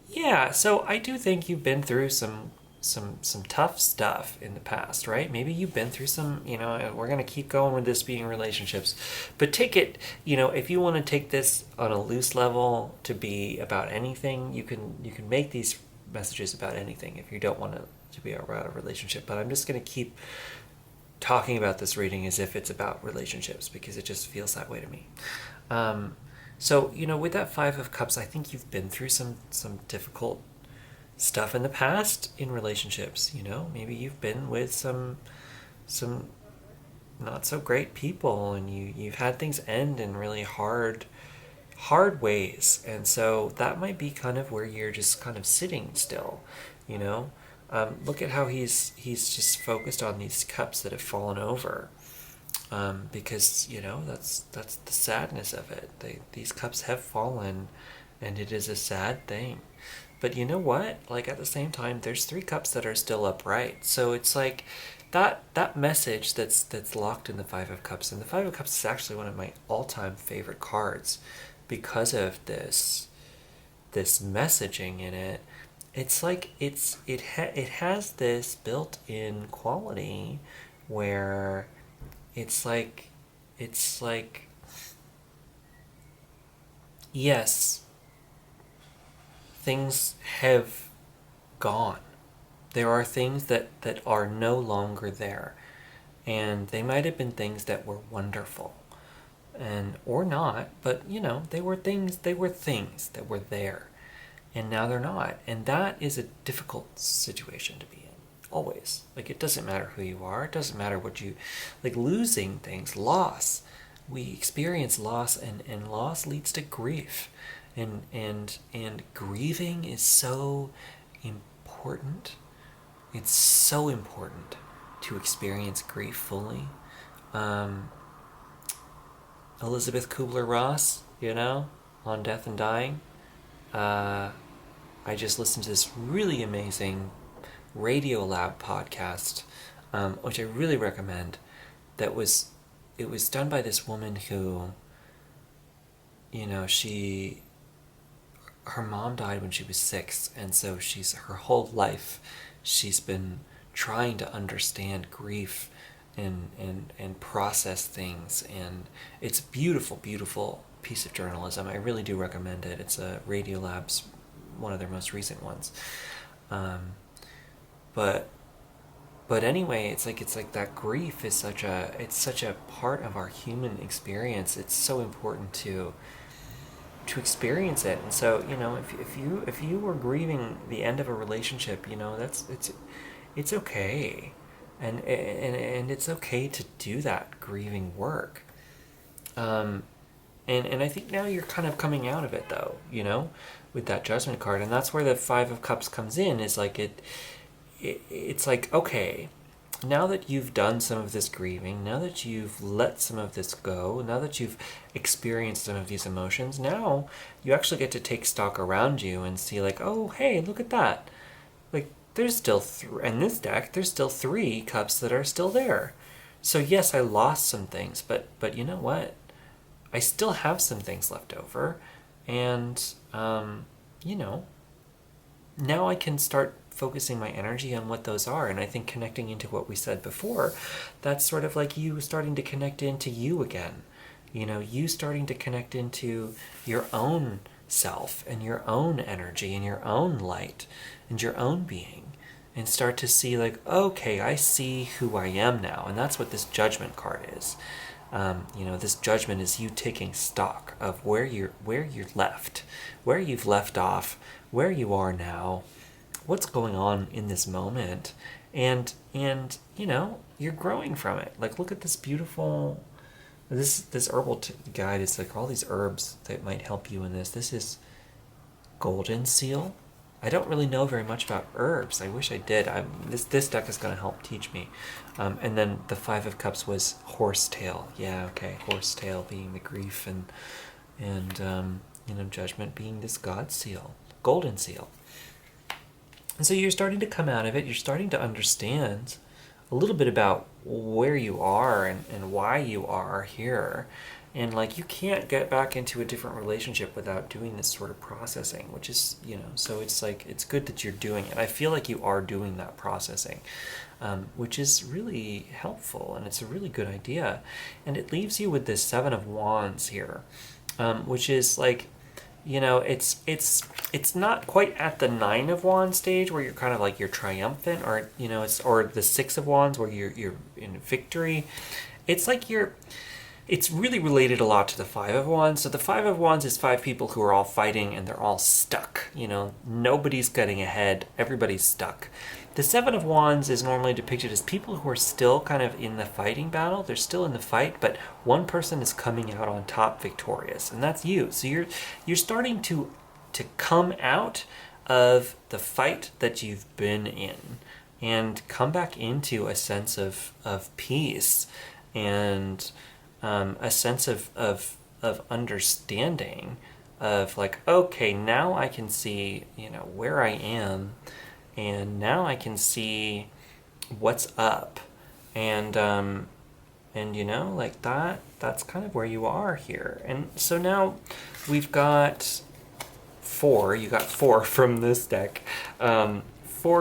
yeah. So I do think you've been through some tough stuff in the past, right? Maybe you've been through some, we're going to keep going with this being relationships, but take it, if you want to take this on a loose level to be about anything, you can make these messages about anything if you don't want it to be about a relationship. But I'm just going to keep talking about this reading as if it's about relationships because it just feels that way to me. So, with that 5 of Cups, I think you've been through some difficult stuff in the past in relationships. Maybe you've been with some not so great people, and you've had things end in really hard ways, and so that might be kind of where you're just kind of sitting still. Look at how he's just focused on these cups that have fallen over, because that's the sadness of it. These cups have fallen, and it is a sad thing. But you know what? Like, at the same time, there's 3 cups that are still upright. So it's like that message that's locked in the 5 of Cups. And the 5 of Cups is actually one of my all-time favorite cards because of this messaging in it. It's like it has this built-in quality where it's like yes, things have gone. There are things that are no longer there. And they might have been things that were wonderful. And or not, but they were things that were there. And now they're not. And that is a difficult situation to be in. Always. Like, it doesn't matter who you are. It doesn't matter what you like. Losing things, loss. We experience loss, and loss leads to grief. And grieving is so important. It's so important to experience grief fully. Elizabeth Kubler-Ross, on Death and Dying. I just listened to this really amazing Radio Lab podcast, which I really recommend. It was done by this woman who, her mom died when she was 6, and so her whole life she's been trying to understand grief and process things, and it's a beautiful piece of journalism. I really do recommend it. It's a Radiolab's one of their most recent ones. But anyway, it's like that grief is such a part of our human experience. It's so important to experience it. And so, if you were grieving the end of a relationship, it's okay. And it's okay to do that grieving work. And I think now you're kind of coming out of it, though, with that Judgment card. And that's where the 5 of Cups comes in, is like it's like, okay, now that you've done some of this grieving, now that you've let some of this go, now that you've experienced some of these emotions, now you actually get to take stock around you and see, like, oh, hey, look at that. Like, there's still in this deck, there's still 3 cups that are still there. So yes, I lost some things, but you know what? I still have some things left over, and now I can start focusing my energy on what those are. And I think connecting into what we said before, that's sort of like you starting to connect into you again. You starting to connect into your own self and your own energy and your own light and your own being. and start to see like, okay, I see who I am now. And that's what this judgment card is. This judgment is you taking stock of where you're left, where you've left off, where you are now, what's going on in this moment, and you're growing from it. Like, look at this beautiful this herbal guide. It's like all these herbs that might help you in this. This is golden seal. I don't really know very much about herbs. I wish I did. This deck is going to help teach me. And then the Five of Cups was horsetail. Yeah, okay, horsetail being the grief, and judgment being this God seal, golden seal. And so you're starting to come out of it. You're starting to understand a little bit about where you are and why you are here. And like, you can't get back into a different relationship without doing this sort of processing, which is, so it's like, it's good that you're doing it. I feel like you are doing that processing, which is really helpful, and it's a really good idea. And it leaves you with this Seven of Wands here, which is like, it's not quite at the Nine of Wands stage where you're kind of like, you're triumphant, or, or the Six of Wands where you're in victory. It's like it's really related a lot to the Five of Wands. So the Five of Wands is five people who are all fighting and they're all stuck. Nobody's getting ahead. Everybody's stuck. The Seven of Wands is normally depicted as people who are still kind of in the fighting battle. They're still in the fight, but one person is coming out on top victorious, and that's you. So you're starting to come out of the fight that you've been in and come back into a sense of peace and a sense of understanding of like, okay, now I can see, where I am, and now I can see what's up, and like that's kind of where you are here. And so now we've got you got four from this deck, 4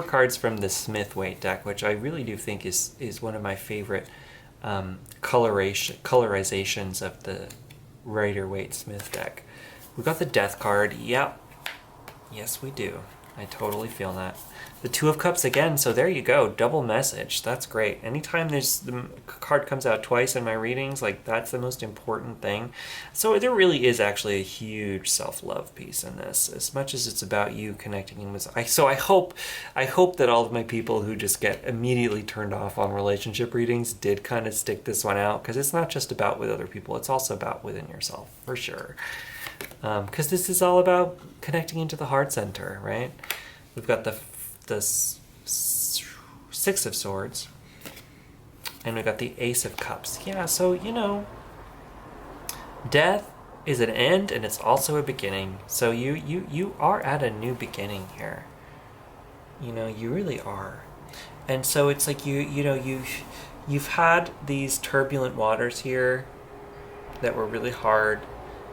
cards from the Smith-Waite deck, which I really do think is one of my favorite colorizations of the Rider-Waite-Smith deck. We've got the Death card. Yep. Yes, we do. I totally feel that. The Two of Cups again, so there you go. Double message. That's great. Anytime the card comes out twice in my readings, like, that's the most important thing. So there really is actually a huge self-love piece in this, as much as it's about you connecting in with... So I hope that all of my people who just get immediately turned off on relationship readings did kind of stick this one out, because it's not just about with other people, it's also about within yourself, for sure. Because this is all about connecting into the heart center, right? We've got the Six of Swords, and we've got the Ace of Cups. Yeah, so, death is an end, and it's also a beginning. So you are at a new beginning here. You really are. And so it's like you've had these turbulent waters here that were really hard,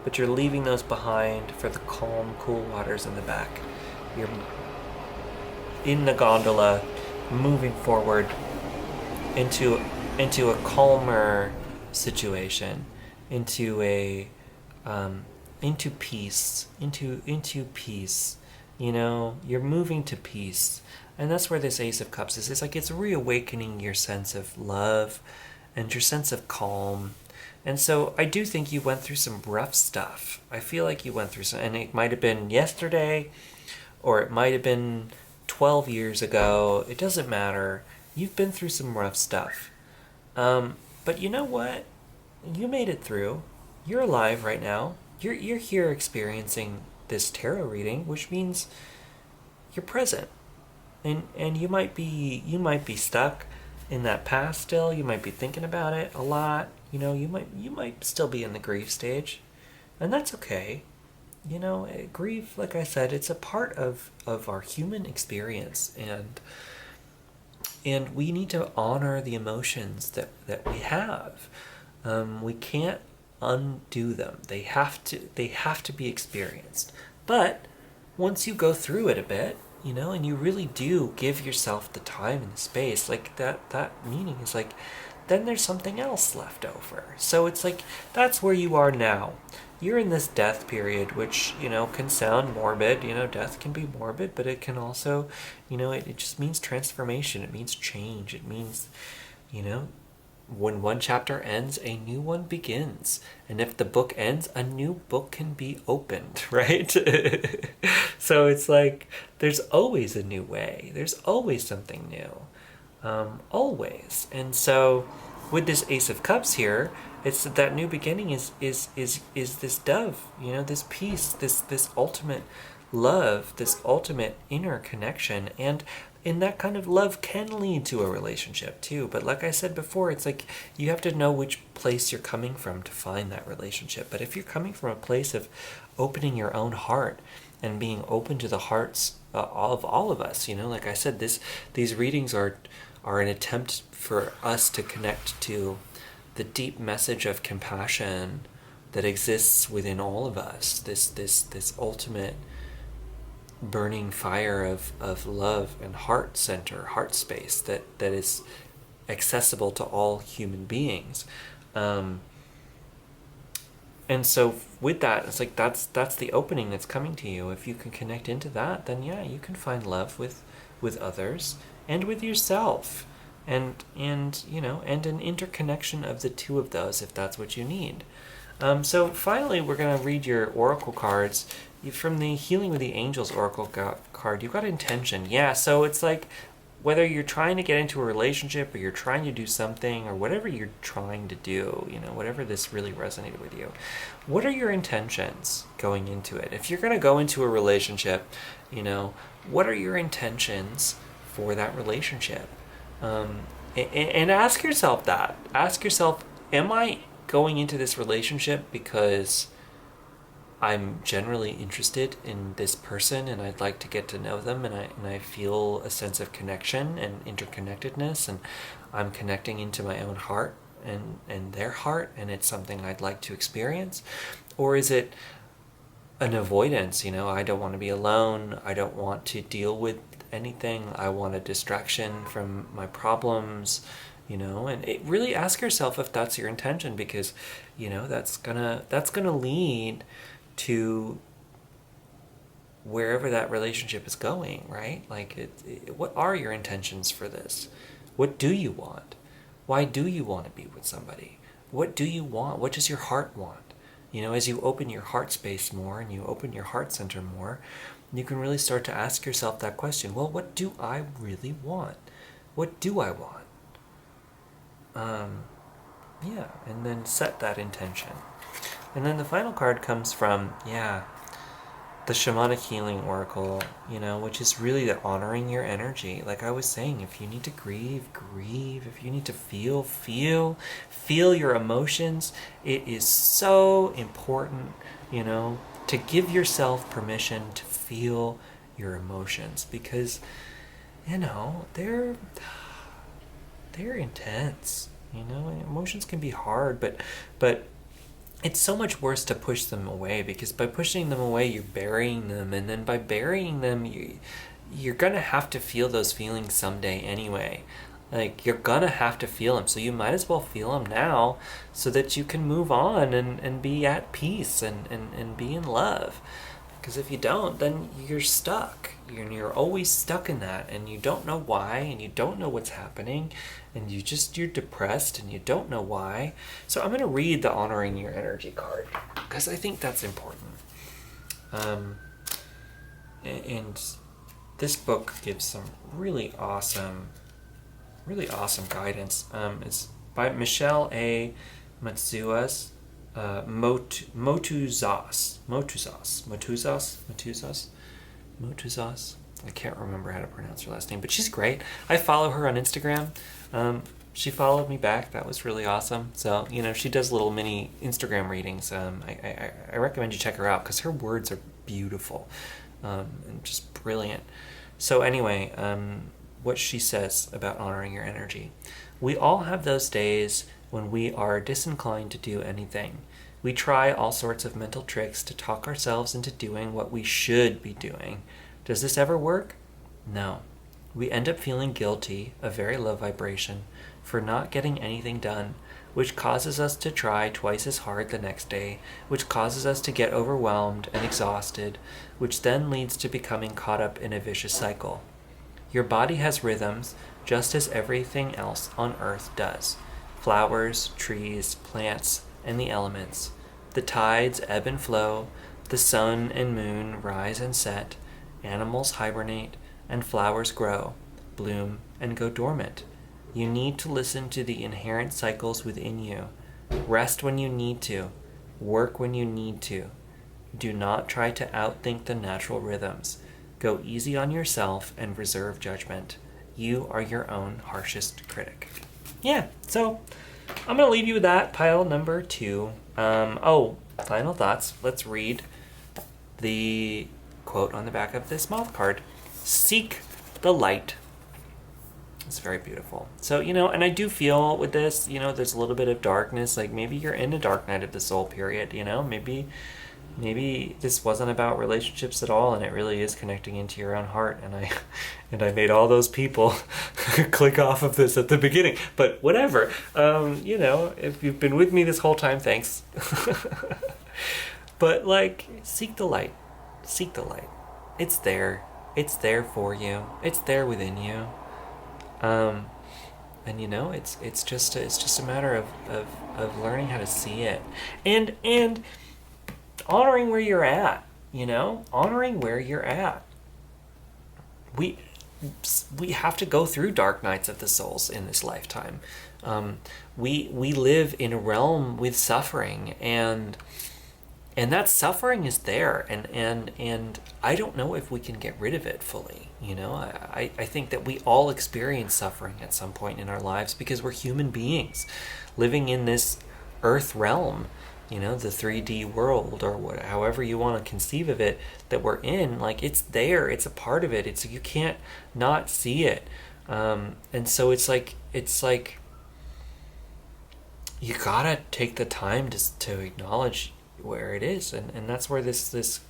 but you're leaving those behind for the calm, cool waters in the back. You're in the gondola, moving forward into a calmer situation, into peace, into peace. You're moving to peace, and that's where this Ace of Cups is. It's like it's reawakening your sense of love and your sense of calm. And so I do think you went through some rough stuff. I feel like you went through some, and it might have been yesterday, or it might have been 12 years ago. It doesn't matter. You've been through some rough stuff. But you know what? You made it through. You're alive right now. You're here experiencing this tarot reading, which means you're present. And you might be stuck in that past still. You might be thinking about it a lot. You might still be in the grief stage. And that's okay. Grief, like I said, it's a part of our human experience, and we need to honor the emotions that we have. We can't undo them. They have to be experienced. But once you go through it a bit, and you really do give yourself the time and the space, like that meaning is like then there's something else left over. So it's like, that's where you are now. You're in this death period, which, can sound morbid. Death can be morbid, but it can also, it just means transformation. It means change. It means, when one chapter ends, a new one begins. And if the book ends, a new book can be opened, right? So it's like, there's always a new way. There's always something new. Always. And so with this Ace of Cups here, it's that new beginning is this dove, this peace, this ultimate love, this ultimate inner connection. And that kind of love can lead to a relationship too. But like I said before, it's like you have to know which place you're coming from to find that relationship. But if you're coming from a place of opening your own heart and being open to the hearts of all of us, like I said, these readings are an attempt for us to connect to the deep message of compassion that exists within all of us. This ultimate burning fire of love and heart center, heart space that is accessible to all human beings. And so with that, it's like that's the opening that's coming to you. If you can connect into that, then yeah, you can find love with others and with yourself. And an interconnection of the two of those, if that's what you need. So finally, we're going to read your oracle cards. From the Healing with the Angels oracle card, you've got intention. Yeah, so it's like whether you're trying to get into a relationship or you're trying to do something or whatever you're trying to do, whatever this really resonated with you, what are your intentions going into it? If you're going to go into a relationship, what are your intentions for that relationship? And ask yourself that. Ask yourself, am I going into this relationship because I'm generally interested in this person and I'd like to get to know them, and I feel a sense of connection and interconnectedness, and I'm connecting into my own heart and their heart, and it's something I'd like to experience? Or is it an avoidance? I don't want to be alone. I don't want to deal with anything. I want a distraction from my problems, and really ask yourself if that's your intention, because that's gonna lead to wherever that relationship is going, right? Like, what are your intentions for this? What do you want? Why do you want to be with somebody? What do you want? What does your heart want? As you open your heart space more and you open your heart center more, you can really start to ask yourself that question. Well, what do I really want? What do I want? Yeah, and then set that intention. And then the final card comes from, the Shamanic Healing Oracle, which is really the honoring your energy. Like I was saying, if you need to grieve. If you need to feel your emotions. It is so important, to give yourself permission to feel your emotions, because, they're intense. Emotions can be hard, but it's so much worse to push them away, because by pushing them away, you're burying them, and then by burying them, you're gonna have to feel those feelings someday anyway. Like, you're gonna have to feel them, so you might as well feel them now so that you can move on and be at peace and be in love. Because if you don't, then you're stuck. You're always stuck in that, and you don't know why, and you don't know what's happening, and you're depressed, and you don't know why. So I'm going to read the Honoring Your Energy card, because I think that's important. And this book gives some really awesome guidance. It's by Michelle A. Matsuas. Motuzas. I can't remember how to pronounce her last name, but she's great. I follow her on Instagram. She followed me back. That was really awesome. So, she does little mini Instagram readings. I recommend you check her out, because her words are beautiful and just brilliant. So anyway, what she says about honoring your energy. We all have those days when we are disinclined to do anything. We try all sorts of mental tricks to talk ourselves into doing what we should be doing. Does this ever work? No. We end up feeling guilty, a very low vibration, for not getting anything done, which causes us to try twice as hard the next day, which causes us to get overwhelmed and exhausted, which then leads to becoming caught up in a vicious cycle. Your body has rhythms, just as everything else on earth does. Flowers, trees, plants, and the elements. The tides ebb and flow, the sun and moon rise and set, animals hibernate, and flowers grow, bloom, and go dormant. You need to listen to the inherent cycles within you. Rest when you need to. Work when you need to. Do not try to outthink the natural rhythms. Go easy on yourself and reserve judgment. You are your own harshest critic. Yeah, so I'm going to leave you with that, pile number 2. Final thoughts. Let's read the quote on the back of this moth card. Seek the light. It's very beautiful. So, and I do feel with this, there's a little bit of darkness. Like maybe you're in a dark night of the soul period, maybe this wasn't about relationships at all, and it really is connecting into your own heart. And I made all those people click off of this at the beginning. But whatever. If you've been with me this whole time, thanks. But seek the light. Seek the light. It's there. It's there for you. It's there within you. It's just a matter of learning how to see it, and honoring where you're at. Honoring where you're at. We have to go through dark nights of the souls in this lifetime. We live in a realm with suffering, and that suffering is there, and I don't know if we can get rid of it fully. I think that we all experience suffering at some point in our lives because we're human beings living in this earth realm, the 3D world, or however you want to conceive of it, that we're in. It's there, it's a part of it. You can't not see it. And so it's like you gotta take the time to acknowledge where it is, and that's where this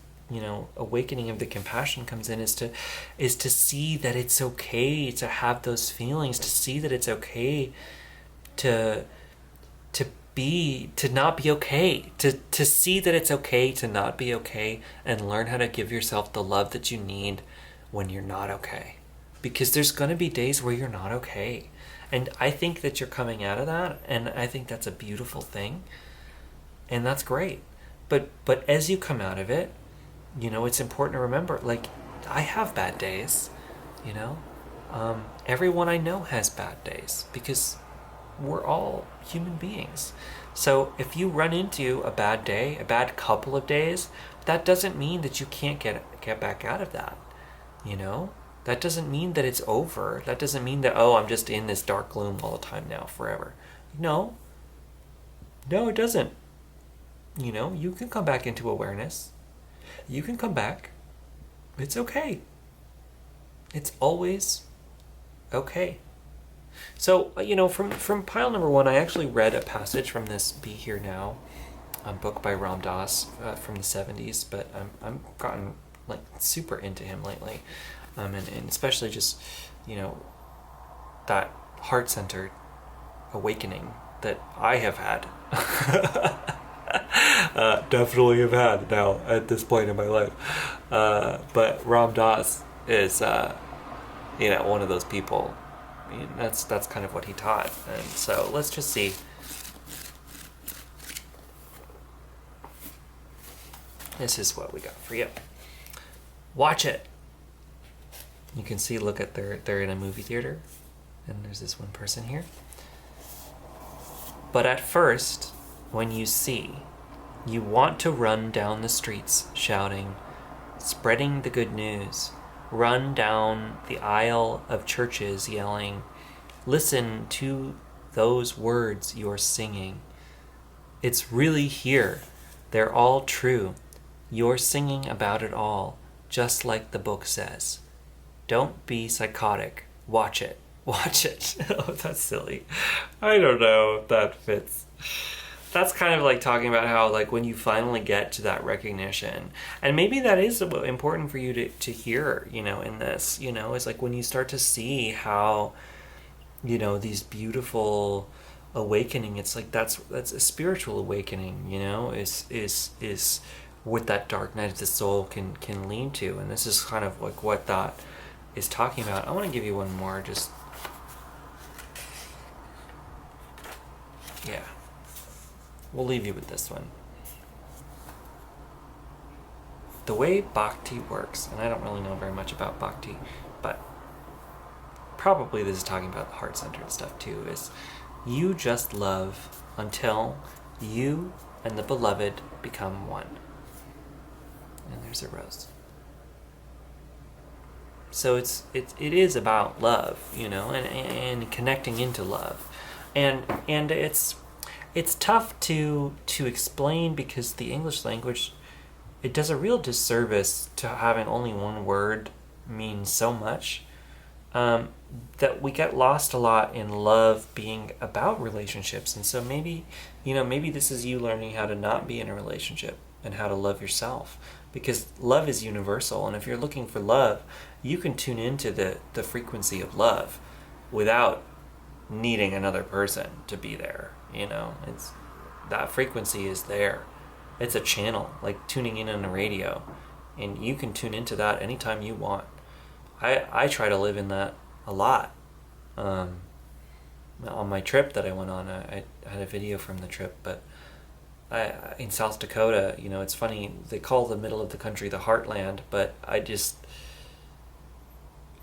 awakening of the compassion comes in, is to see that it's okay to have those feelings, to see that it's okay to not be okay, to see that it's okay to not be okay, and learn how to give yourself the love that you need when you're not okay, because there's going to be days where you're not okay, and I think that you're coming out of that, and I think that's a beautiful thing, and that's great. But as you come out of it, it's important to remember, I have bad days, everyone I know has bad days, because we're all human beings. So if you run into a bad day, a bad couple of days, that doesn't mean that you can't get back out of that, That doesn't mean that it's over. That doesn't mean that, I'm just in this dark gloom all the time now, forever. No, it doesn't. You can come back into awareness. You can come back. It's okay. It's always okay. So, from pile number 1, I actually read a passage from this Be Here Now book by Ram Dass from the 70s, but I'm gotten super into him lately. And especially just, that heart-centered awakening that I have had. Definitely have had now at this point in my life. But Ram Dass is, one of those people. That's kind of what he taught. And so let's just see. This is what we got for you. Watch it. You can see, look at they're in a movie theater, and there's this one person here. But at first, when you see, you want to run down the streets shouting, spreading the good news. Run down the aisle of churches yelling, listen to those words you're singing. It's really here. They're all true. You're singing about it all, just like the book says. Don't be psychotic. Watch it. Watch it. Oh, that's silly. I don't know if that fits. That's kind of like talking about how, when you finally get to that recognition, and maybe that is important for you to hear, in this, is when you start to see how, these beautiful awakening. It's like that's a spiritual awakening, is what that dark night of the soul can lead to. And this is kind of like what that is talking about. I want to give you one more, just yeah. We'll leave you with this one. The way bhakti works, and I don't really know very much about bhakti, but probably this is talking about the heart-centered stuff too, is you just love until you and the beloved become one. And there's a rose. So it is about love, and connecting into love. And it's tough to explain, because the English language, it does a real disservice to having only one word mean so much, that we get lost a lot in love being about relationships. And so maybe this is you learning how to not be in a relationship and how to love yourself, because love is universal. And if you're looking for love, you can tune into the frequency of love without needing another person to be there. It's that frequency is there. It's a channel, like tuning in on a radio, and you can tune into that anytime you want. I try to live in that a lot. On my trip that I went on, I had a video from the trip, but in South Dakota, it's funny, they call the middle of the country the heartland, but I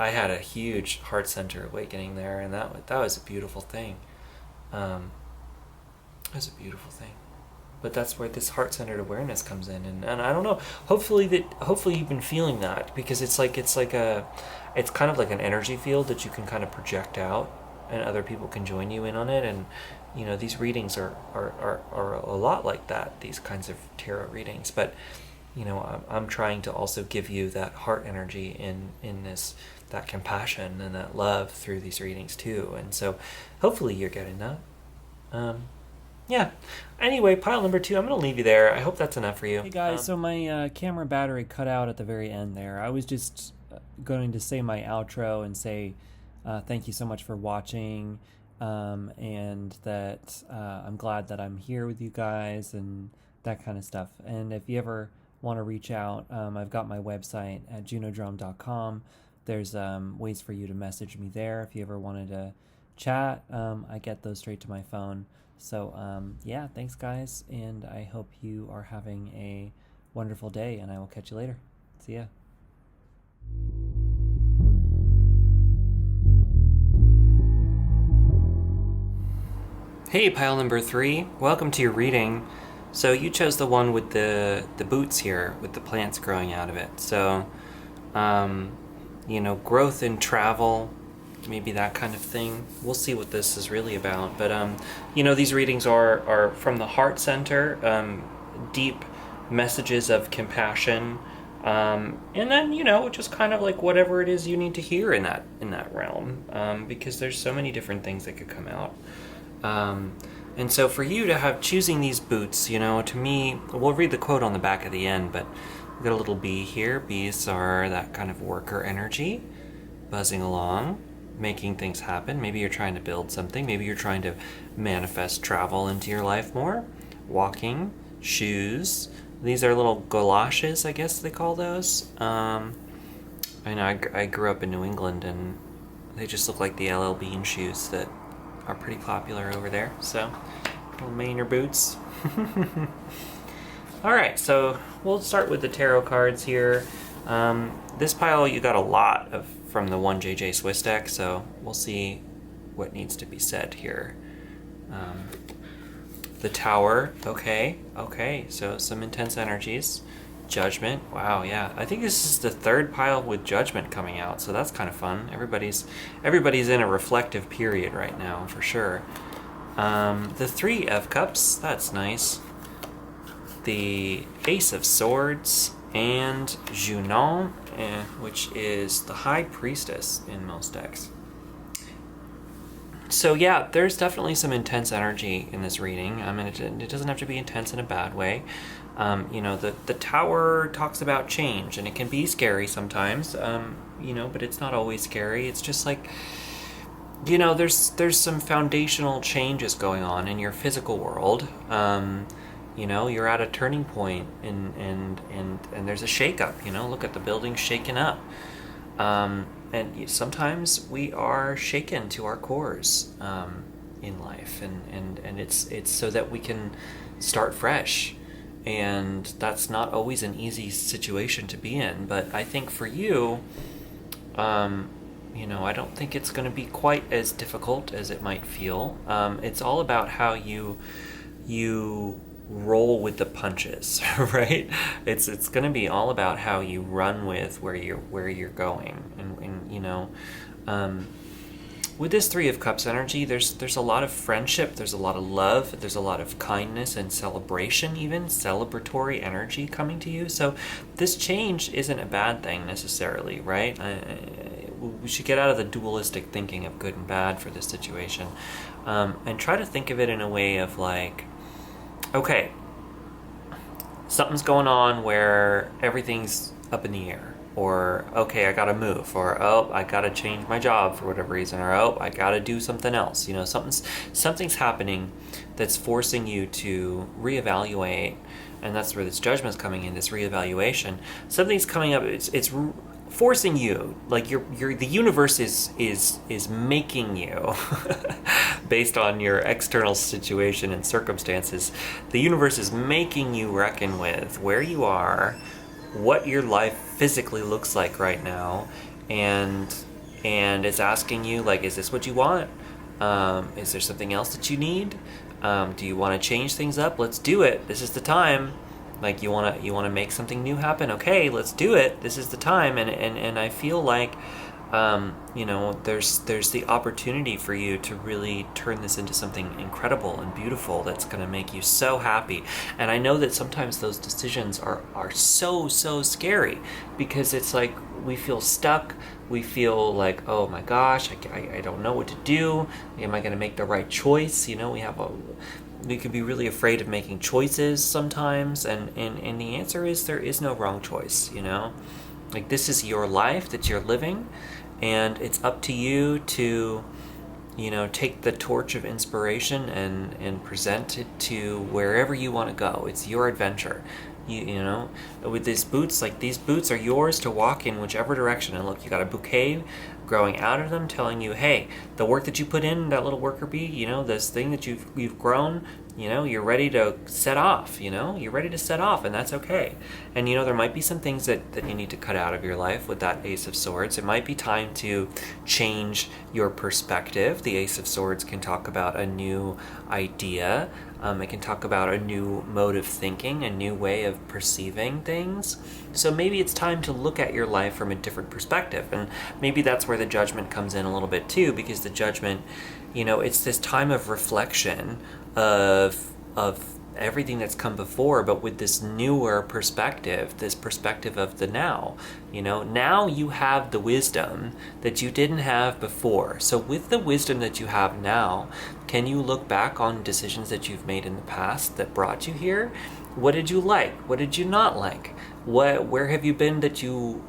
had a huge heart center awakening there, and that was a beautiful thing. It was a beautiful thing. But that's where this heart-centered awareness comes in, and I don't know. Hopefully you've been feeling that, because it's kind of like an energy field that you can kind of project out, and other people can join you in on it. And these readings are a lot like that. These kinds of tarot readings, but I'm trying to also give you that heart energy in this, that compassion and that love through these readings too. And so hopefully you're getting that. Yeah. Anyway, pile number 2, I'm going to leave you there. I hope that's enough for you. Hey guys, so my camera battery cut out at the very end there. I was just going to say my outro and say thank you so much for watching, and that I'm glad that I'm here with you guys and that kind of stuff. And if you ever want to reach out, I've got my website at junodrum.com. There's ways for you to message me there if you ever wanted to chat. I get those straight to my phone. So yeah, thanks guys, and I hope you are having a wonderful day, and I will catch you later. See ya. Hey, pile number 3, welcome to your reading. So you chose the one with the boots here, with the plants growing out of it. So, growth and travel, maybe that kind of thing. We'll see what this is really about. But, these readings are from the heart center, deep messages of compassion, and then, just kind of like whatever it is you need to hear in that realm, because there's so many different things that could come out. And so for you to have choosing these boots, to me, we'll read the quote on the back at the end, but we've got a little bee here. Bees are that kind of worker energy, buzzing along, making things happen. Maybe you're trying to build something. Maybe you're trying to manifest travel into your life more. Walking, shoes. These are little galoshes, I guess they call those. I know I grew up in New England, and they just look like the LL Bean shoes that are pretty popular over there. So, little Mainer boots. Alright, so we'll start with the tarot cards here. This pile you got a lot of from the 1JJ Swiss deck, so we'll see what needs to be said here. The Tower, okay, so some intense energies. Judgment, wow, yeah. I think this is the third pile with Judgment coming out, so that's kind of fun. Everybody's in a reflective period right now, for sure. The 3 of Cups, that's nice. The Ace of Swords, and Junon, which is the High Priestess in most decks. So yeah, there's definitely some intense energy in this reading. I mean, it doesn't have to be intense in a bad way. The Tower talks about change, and it can be scary sometimes, but it's not always scary. It's just like there's some foundational changes going on in your physical world. You're at a turning point, and there's a shakeup. Look at the building shaking up. And sometimes we are shaken to our cores in life, and it's so that we can start fresh. And that's not always an easy situation to be in. But I think for you, I don't think it's going to be quite as difficult as it might feel. It's all about how you roll with the punches, right? It's going to be all about how you run with where you're going, and with this Three of Cups energy, there's a lot of friendship, there's a lot of love, there's a lot of kindness and celebration, even celebratory energy coming to you. So this change isn't a bad thing necessarily, right? We should get out of the dualistic thinking of good and bad for this situation, and try to think of it in a way of like, okay, something's going on where everything's up in the air. Or, okay, I gotta move. Or, oh, I gotta change my job for whatever reason. Or, oh, I gotta do something else. Something's happening that's forcing you to reevaluate. And that's where this judgment's coming in, this reevaluation. Something's coming up, it's forcing you, like the universe is making you based on your external situation and circumstances. The universe is making you reckon with where you are, what your life physically looks like right now, and it's asking you, like, is this what you want? Is there something else that you need? Do you want to change things up? Let's do it. This is the time. Like, you want to make something new happen? Okay, let's do it. This is the time. And I feel like there's the opportunity for you to really turn this into something incredible and beautiful that's going to make you so happy. And I know that sometimes those decisions are so scary, because it's like we feel stuck. We feel like, oh my gosh, I don't know what to do. Am I going to make the right choice? We can be really afraid of making choices sometimes, and the answer is there is no wrong choice. Like, this is your life that you're living, and it's up to you to take the torch of inspiration and present it to wherever you want to go. It's your adventure. With these boots, like, these boots are yours to walk in whichever direction. And look, you got a bouquet growing out of them telling you, hey, the work that you put in, that little worker bee, this thing that you've grown, you're ready to set off. You're ready to set off, and that's okay. And there might be some things that you need to cut out of your life with that Ace of Swords. It might be time to change your perspective. The Ace of Swords can talk about a new idea. It can talk about a new mode of thinking, a new way of perceiving things. So maybe it's time to look at your life from a different perspective. And maybe that's where the judgment comes in a little bit too, because the judgment, it's this time of reflection of everything that's come before, but with this newer perspective, this perspective of the now. Now you have the wisdom that you didn't have before. So with the wisdom that you have now, can you look back on decisions that you've made in the past that brought you here? What did you like? What did you not like? Where have you been that you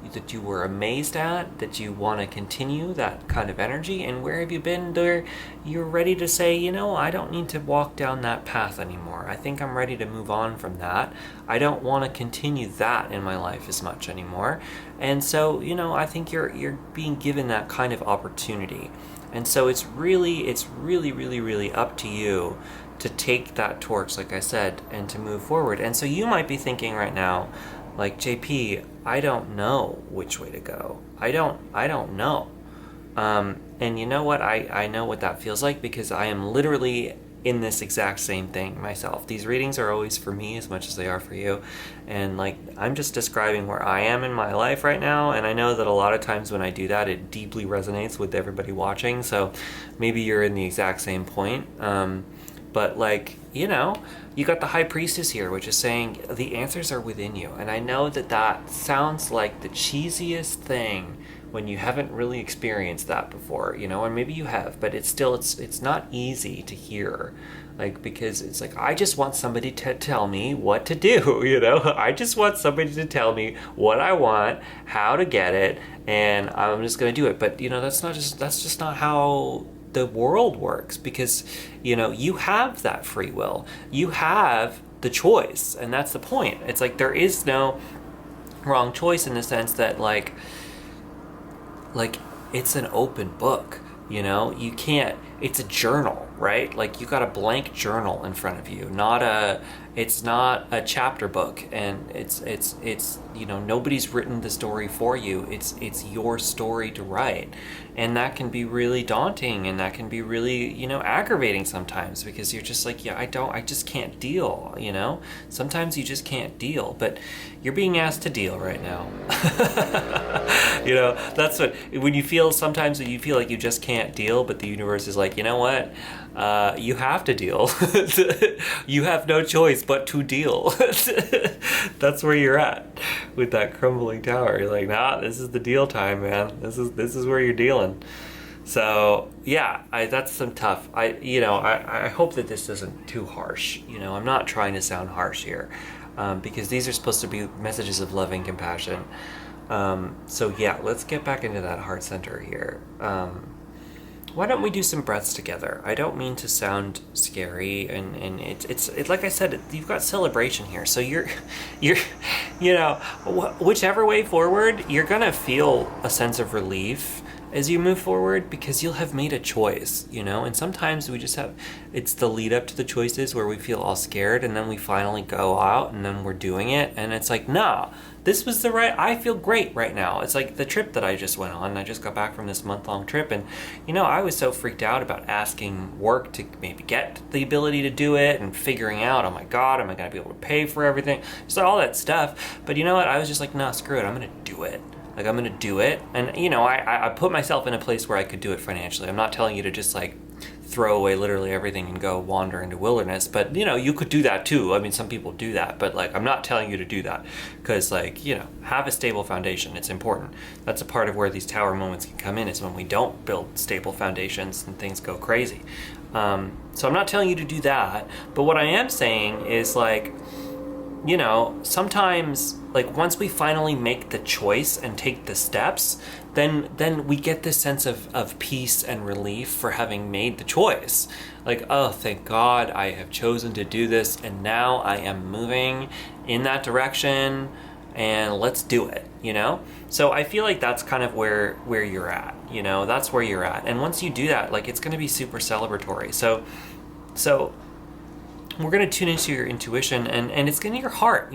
were amazed at, that you want to continue that kind of energy? And where have you been there you're ready to say, I don't need to walk down that path anymore. I think I'm ready to move on from that. I don't want to continue that in my life as much anymore. And so, I think you're being given that kind of opportunity. And so it's really up to you to take that torch, like I said, and to move forward. And so you might be thinking right now, like, JP, I don't know which way to go. I don't know. And you know what? I know what that feels like, because I am literally in this exact same thing myself. These readings are always for me as much as they are for you. And like, I'm just describing where I am in my life right now. And I know that a lot of times when I do that, it deeply resonates with everybody watching. So maybe you're in the exact same point. But like, you got the High Priestess here, which is saying the answers are within you. And I know that sounds like the cheesiest thing when you haven't really experienced that before, and maybe you have, but it's still, it's not easy to hear, like, because it's like, I just want somebody to tell me what to do, I just want somebody to tell me what I want, how to get it, and I'm just going to do it. But, that's just not how the world works, because you have that free will, you have the choice, and that's the point. It's like there is no wrong choice, in the sense that like it's an open book. You can't, it's a journal, right? Like you got a blank journal in front of you, it's not a chapter book, and it's nobody's written the story for you. It's your story to write. And that can be really daunting, and that can be really, aggravating sometimes, because you're just like, yeah, I just can't deal, Sometimes you just can't deal, but you're being asked to deal right now. That's what, sometimes when you feel like you just can't deal, but the universe is like, you know what? You have to deal. You have no choice but to deal. That's where you're at with that crumbling tower. You're like, nah, this is the deal time, man. This is where you're dealing. So yeah, that's some tough. I hope that this isn't too harsh. I'm not trying to sound harsh here, because these are supposed to be messages of loving compassion. So yeah, let's get back into that heart center here. Why don't we do some breaths together? I don't mean to sound scary, and it's like I said, you've got celebration here. So you're whichever way forward, you're gonna feel a sense of relief as you move forward, because you'll have made a choice, and sometimes it's the lead up to the choices where we feel all scared, and then we finally go out and then we're doing it, and it's like, nah, this was I feel great right now. It's like the trip that I just went on. I just got back from this month-long trip, and I was so freaked out about asking work to maybe get the ability to do it, and figuring out, oh my God, am I going to be able to pay for everything? Just all that stuff. But you know what? I was just like, nah, screw it. I'm going to do it. Like, I'm going to do it. And, I put myself in a place where I could do it financially. I'm not telling you to just, like, throw away literally everything and go wander into wilderness. But, you could do that, too. I mean, some people do that. But, like, I'm not telling you to do that. Because, like, have a stable foundation. It's important. That's a part of where these tower moments can come in, is when we don't build stable foundations and things go crazy. So I'm not telling you to do that. But what I am saying is, like, sometimes, like, once we finally make the choice and take the steps, then we get this sense of peace and relief for having made the choice. Like, oh, thank God I have chosen to do this, and now I am moving in that direction, and let's do it, So I feel like that's kind of where you're at, that's where you're at. And once you do that, like, it's going to be super celebratory. So we're going to tune into your intuition, and it's in your heart,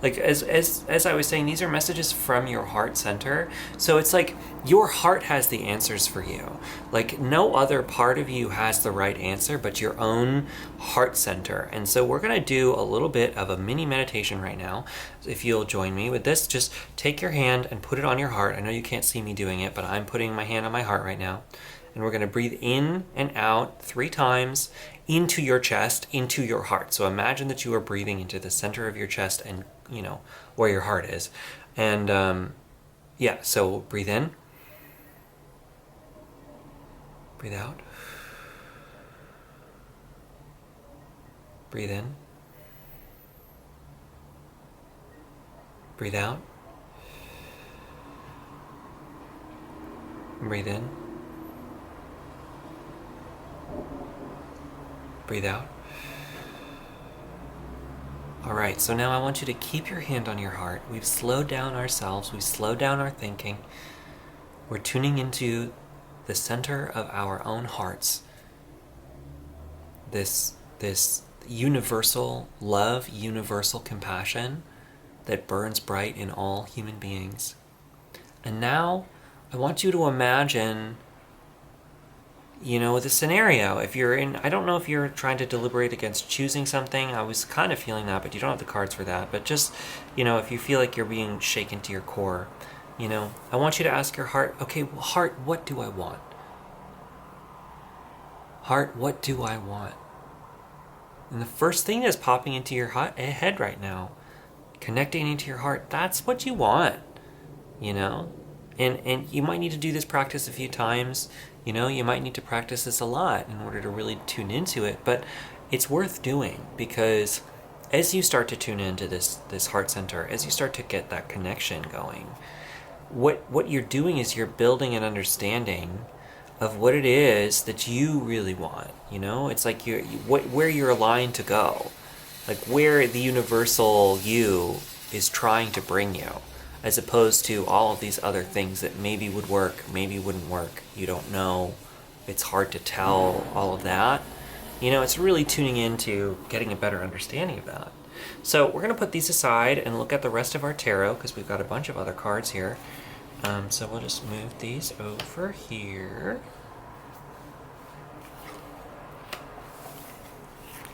like as I was saying, these are messages from your heart center. So it's like your heart has the answers for you. Like, no other part of you has the right answer but your own heart center. And so we're going to do a little bit of a mini meditation right now. If you'll join me with this, just take your hand and put it on your heart. I know you can't see me doing it, but I'm putting my hand on my heart right now. And we're going to breathe in and out 3 times into your chest, into your heart. So imagine that you are breathing into the center of your chest, and, where your heart is. And, so breathe in. Breathe out. Breathe in. Breathe out. Breathe in. Breathe out. All right, so now I want you to keep your hand on your heart. We've slowed down ourselves. We've slowed down our thinking. We're tuning into the center of our own hearts. This universal love, universal compassion that burns bright in all human beings. And now I want you to imagine, the scenario. If you're in, I don't know if you're trying to deliberate against choosing something. I was kind of feeling that, but you don't have the cards for that. But just, if you feel like you're being shaken to your core, I want you to ask your heart, okay, well, heart, what do I want? Heart, what do I want? And the first thing that's popping into your head right now, connecting into your heart, that's what you want, And you might need to do this practice a few times. You might need to practice this a lot in order to really tune into it. But it's worth doing, because as you start to tune into this heart center, as you start to get that connection going, what you're doing is you're building an understanding of what it is that you really want. It's like where you're aligned to go, like where the universal you is trying to bring you, as opposed to all of these other things that maybe would work, maybe wouldn't work. You don't know. It's hard to tell all of that. It's really tuning into getting a better understanding of that. So we're going to put these aside and look at the rest of our tarot, because we've got a bunch of other cards here. So we'll just move these over here.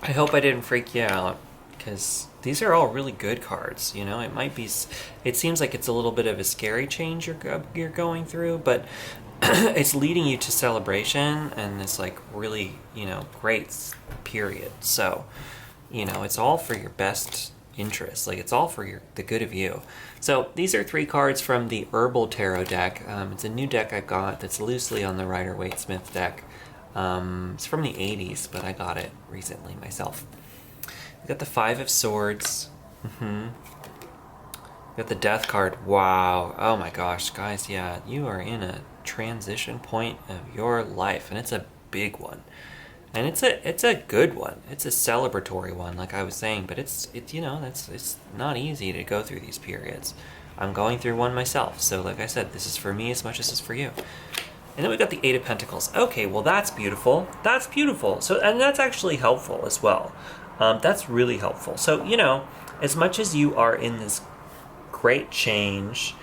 I hope I didn't freak you out, because these are all really good cards. It seems like it's a little bit of a scary change you're going through, but it's leading you to celebration and this like really, great period. So, it's all for your best interest. Like, it's all for the good of you. So these are 3 cards from the Herbal Tarot deck. It's a new deck I've got that's loosely on the Rider-Waite-Smith deck. It's from the 80s, but I got it recently myself. We got the 5 of Swords. Got the Death card. Wow. Oh my gosh, guys, yeah, you are in a transition point of your life, and it's a big one. And it's a good one. It's a celebratory one, like I was saying, but it's not easy to go through these periods. I'm going through one myself, so like I said, this is for me as much as it's for you. And then we got the 8 of Pentacles. Okay, well that's beautiful. That's beautiful. So, and that's actually helpful as well. That's really helpful. So, as much as you are in this great change,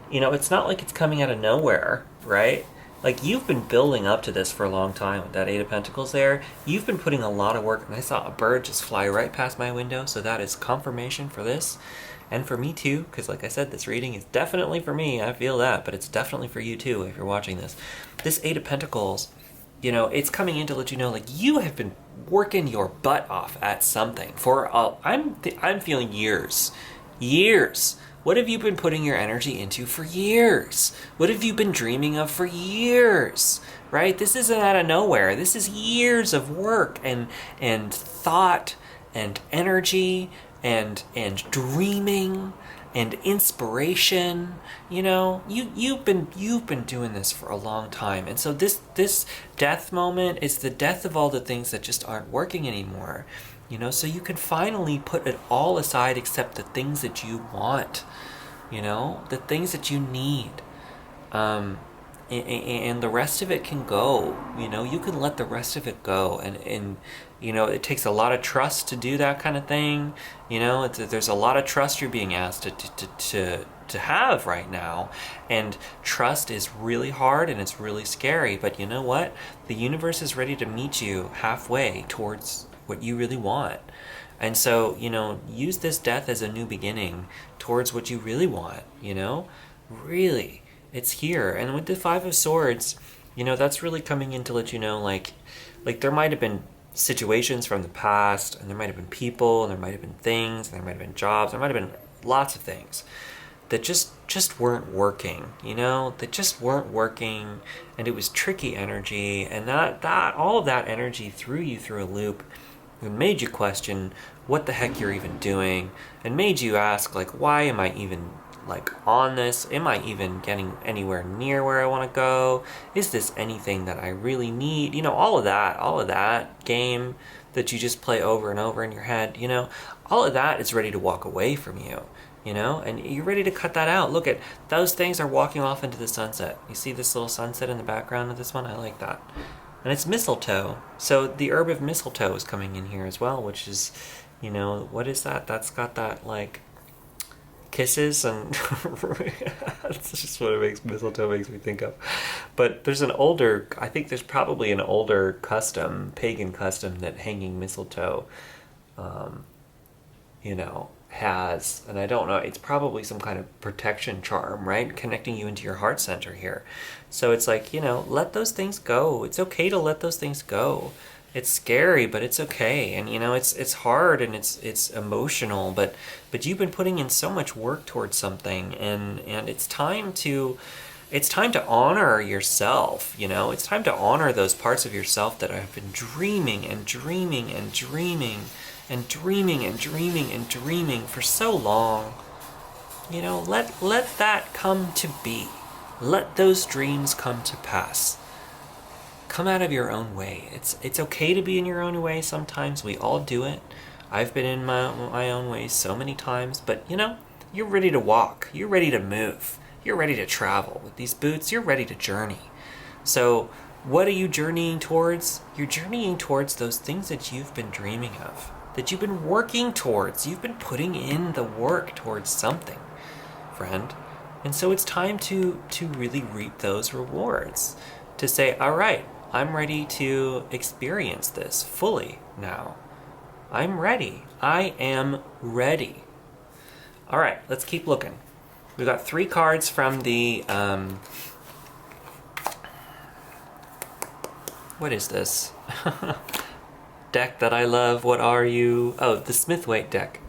it's not like it's coming out of nowhere, right? Like, you've been building up to this for a long time with that 8 of Pentacles there. You've been putting a lot of work, and I saw a bird just fly right past my window, so that is confirmation for this. And for me too, because like I said, this reading is definitely for me. I feel that, but it's definitely for you too if you're watching this. This 8 of Pentacles, it's coming in to let you know, like, you have been working your butt off at something for, I'm feeling years. What have you been putting your energy into for years? What have you been dreaming of for years? Right? This isn't out of nowhere. This is years of work and thought and energy and dreaming and inspiration. You've been doing this for a long time. And so this death moment is the death of all the things that just aren't working anymore. So you can finally put it all aside except the things that you want, the things that you need. And the rest of it can go, you can let the rest of it go. And it takes a lot of trust to do that kind of thing. There's a lot of trust you're being asked to have right now. And trust is really hard and it's really scary. But you know what? The universe is ready to meet you halfway towards what you really want. And so, use this death as a new beginning towards what you really want, really, it's here. And with the 5 of Swords, that's really coming in to let you know, like there might have been situations from the past, and there might have been people, and there might have been things, and there might have been jobs, there might have been lots of things that just weren't working, that just weren't working, and it was tricky energy, and that all of that energy threw you through a loop. It made you question what the heck you're even doing, and made you ask, like, why am I even, like, on this? Am I even getting anywhere near where I want to go? Is this anything that I really need? All of that game that you just play over and over in your head, all of that is ready to walk away from you, and you're ready to cut that out. Look at those things are walking off into the sunset. You see this little sunset in the background of this one? I like that. And it's mistletoe. So the herb of mistletoe is coming in here as well, which is, what is that? That's got that, like, kisses and that's just what mistletoe makes me think of. But there's I think there's probably an older pagan custom that hanging mistletoe, has, and I don't know, it's probably some kind of protection charm, right? Connecting you into your heart center here. So it's like, let those things go. It's okay to let those things go. It's scary, but it's okay. And it's hard and it's emotional, but you've been putting in so much work towards something, and it's time to honor yourself. It's time to honor those parts of yourself that have been dreaming and dreaming and dreaming and dreaming and dreaming and dreaming for so long. Let that come to be. Let those dreams come to pass. come out of your own way. It's okay to be in your own way sometimes. We all do it. I've been in my own way so many times, but you're ready to walk. You're ready to move. You're ready to travel. With these boots, you're ready to journey. So what are you journeying towards? You're journeying towards those things that you've been dreaming of, that you've been working towards. You've been putting in the work towards something, friend. And so it's time to really reap those rewards. To say, all right, I'm ready to experience this fully now. I'm ready. I am ready. All right, let's keep looking. We got 3 cards from the what is this? Deck that I love. What are you? Oh, the Smithwaite deck.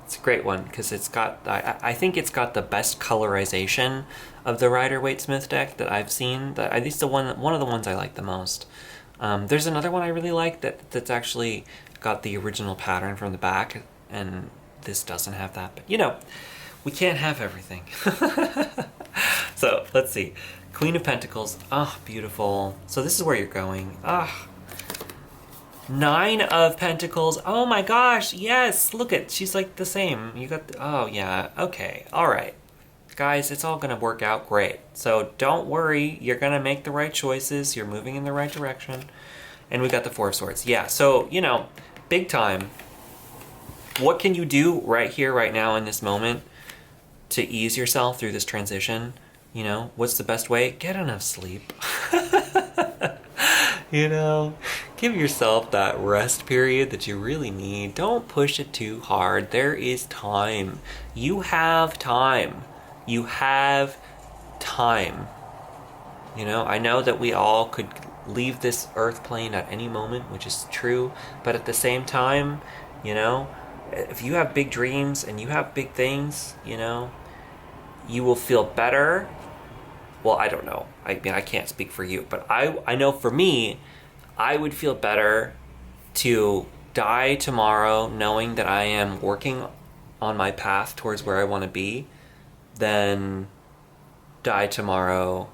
It's a great one because it's got, I think it's got the best colorization of the Rider-Waite-Smith deck that I've seen. At least one of the ones I like the most. There's another one I really like that's actually got the original pattern from the back, and this doesn't have that. But we can't have everything. So let's see. Queen of Pentacles. Ah, beautiful. So this is where you're going. Ah. 9 of Pentacles. Oh my gosh, yes. Look at, she's like the same. You got, oh yeah, okay, all right. Guys, it's all gonna work out great. So don't worry, you're gonna make the right choices. You're moving in the right direction. And we got the 4 of Swords. Yeah, so, big time. What can you do right here, right now, in this moment to ease yourself through this transition? What's the best way? Get enough sleep. Give yourself that rest period that you really need. Don't push it too hard. There is time. You have time. You have time. I know that we all could leave this earth plane at any moment, which is true, but at the same time, if you have big dreams and you have big things, you will feel better. Well, I don't know. I mean, I can't speak for you, but I know for me, I would feel better to die tomorrow knowing that I am working on my path towards where I want to be than die tomorrow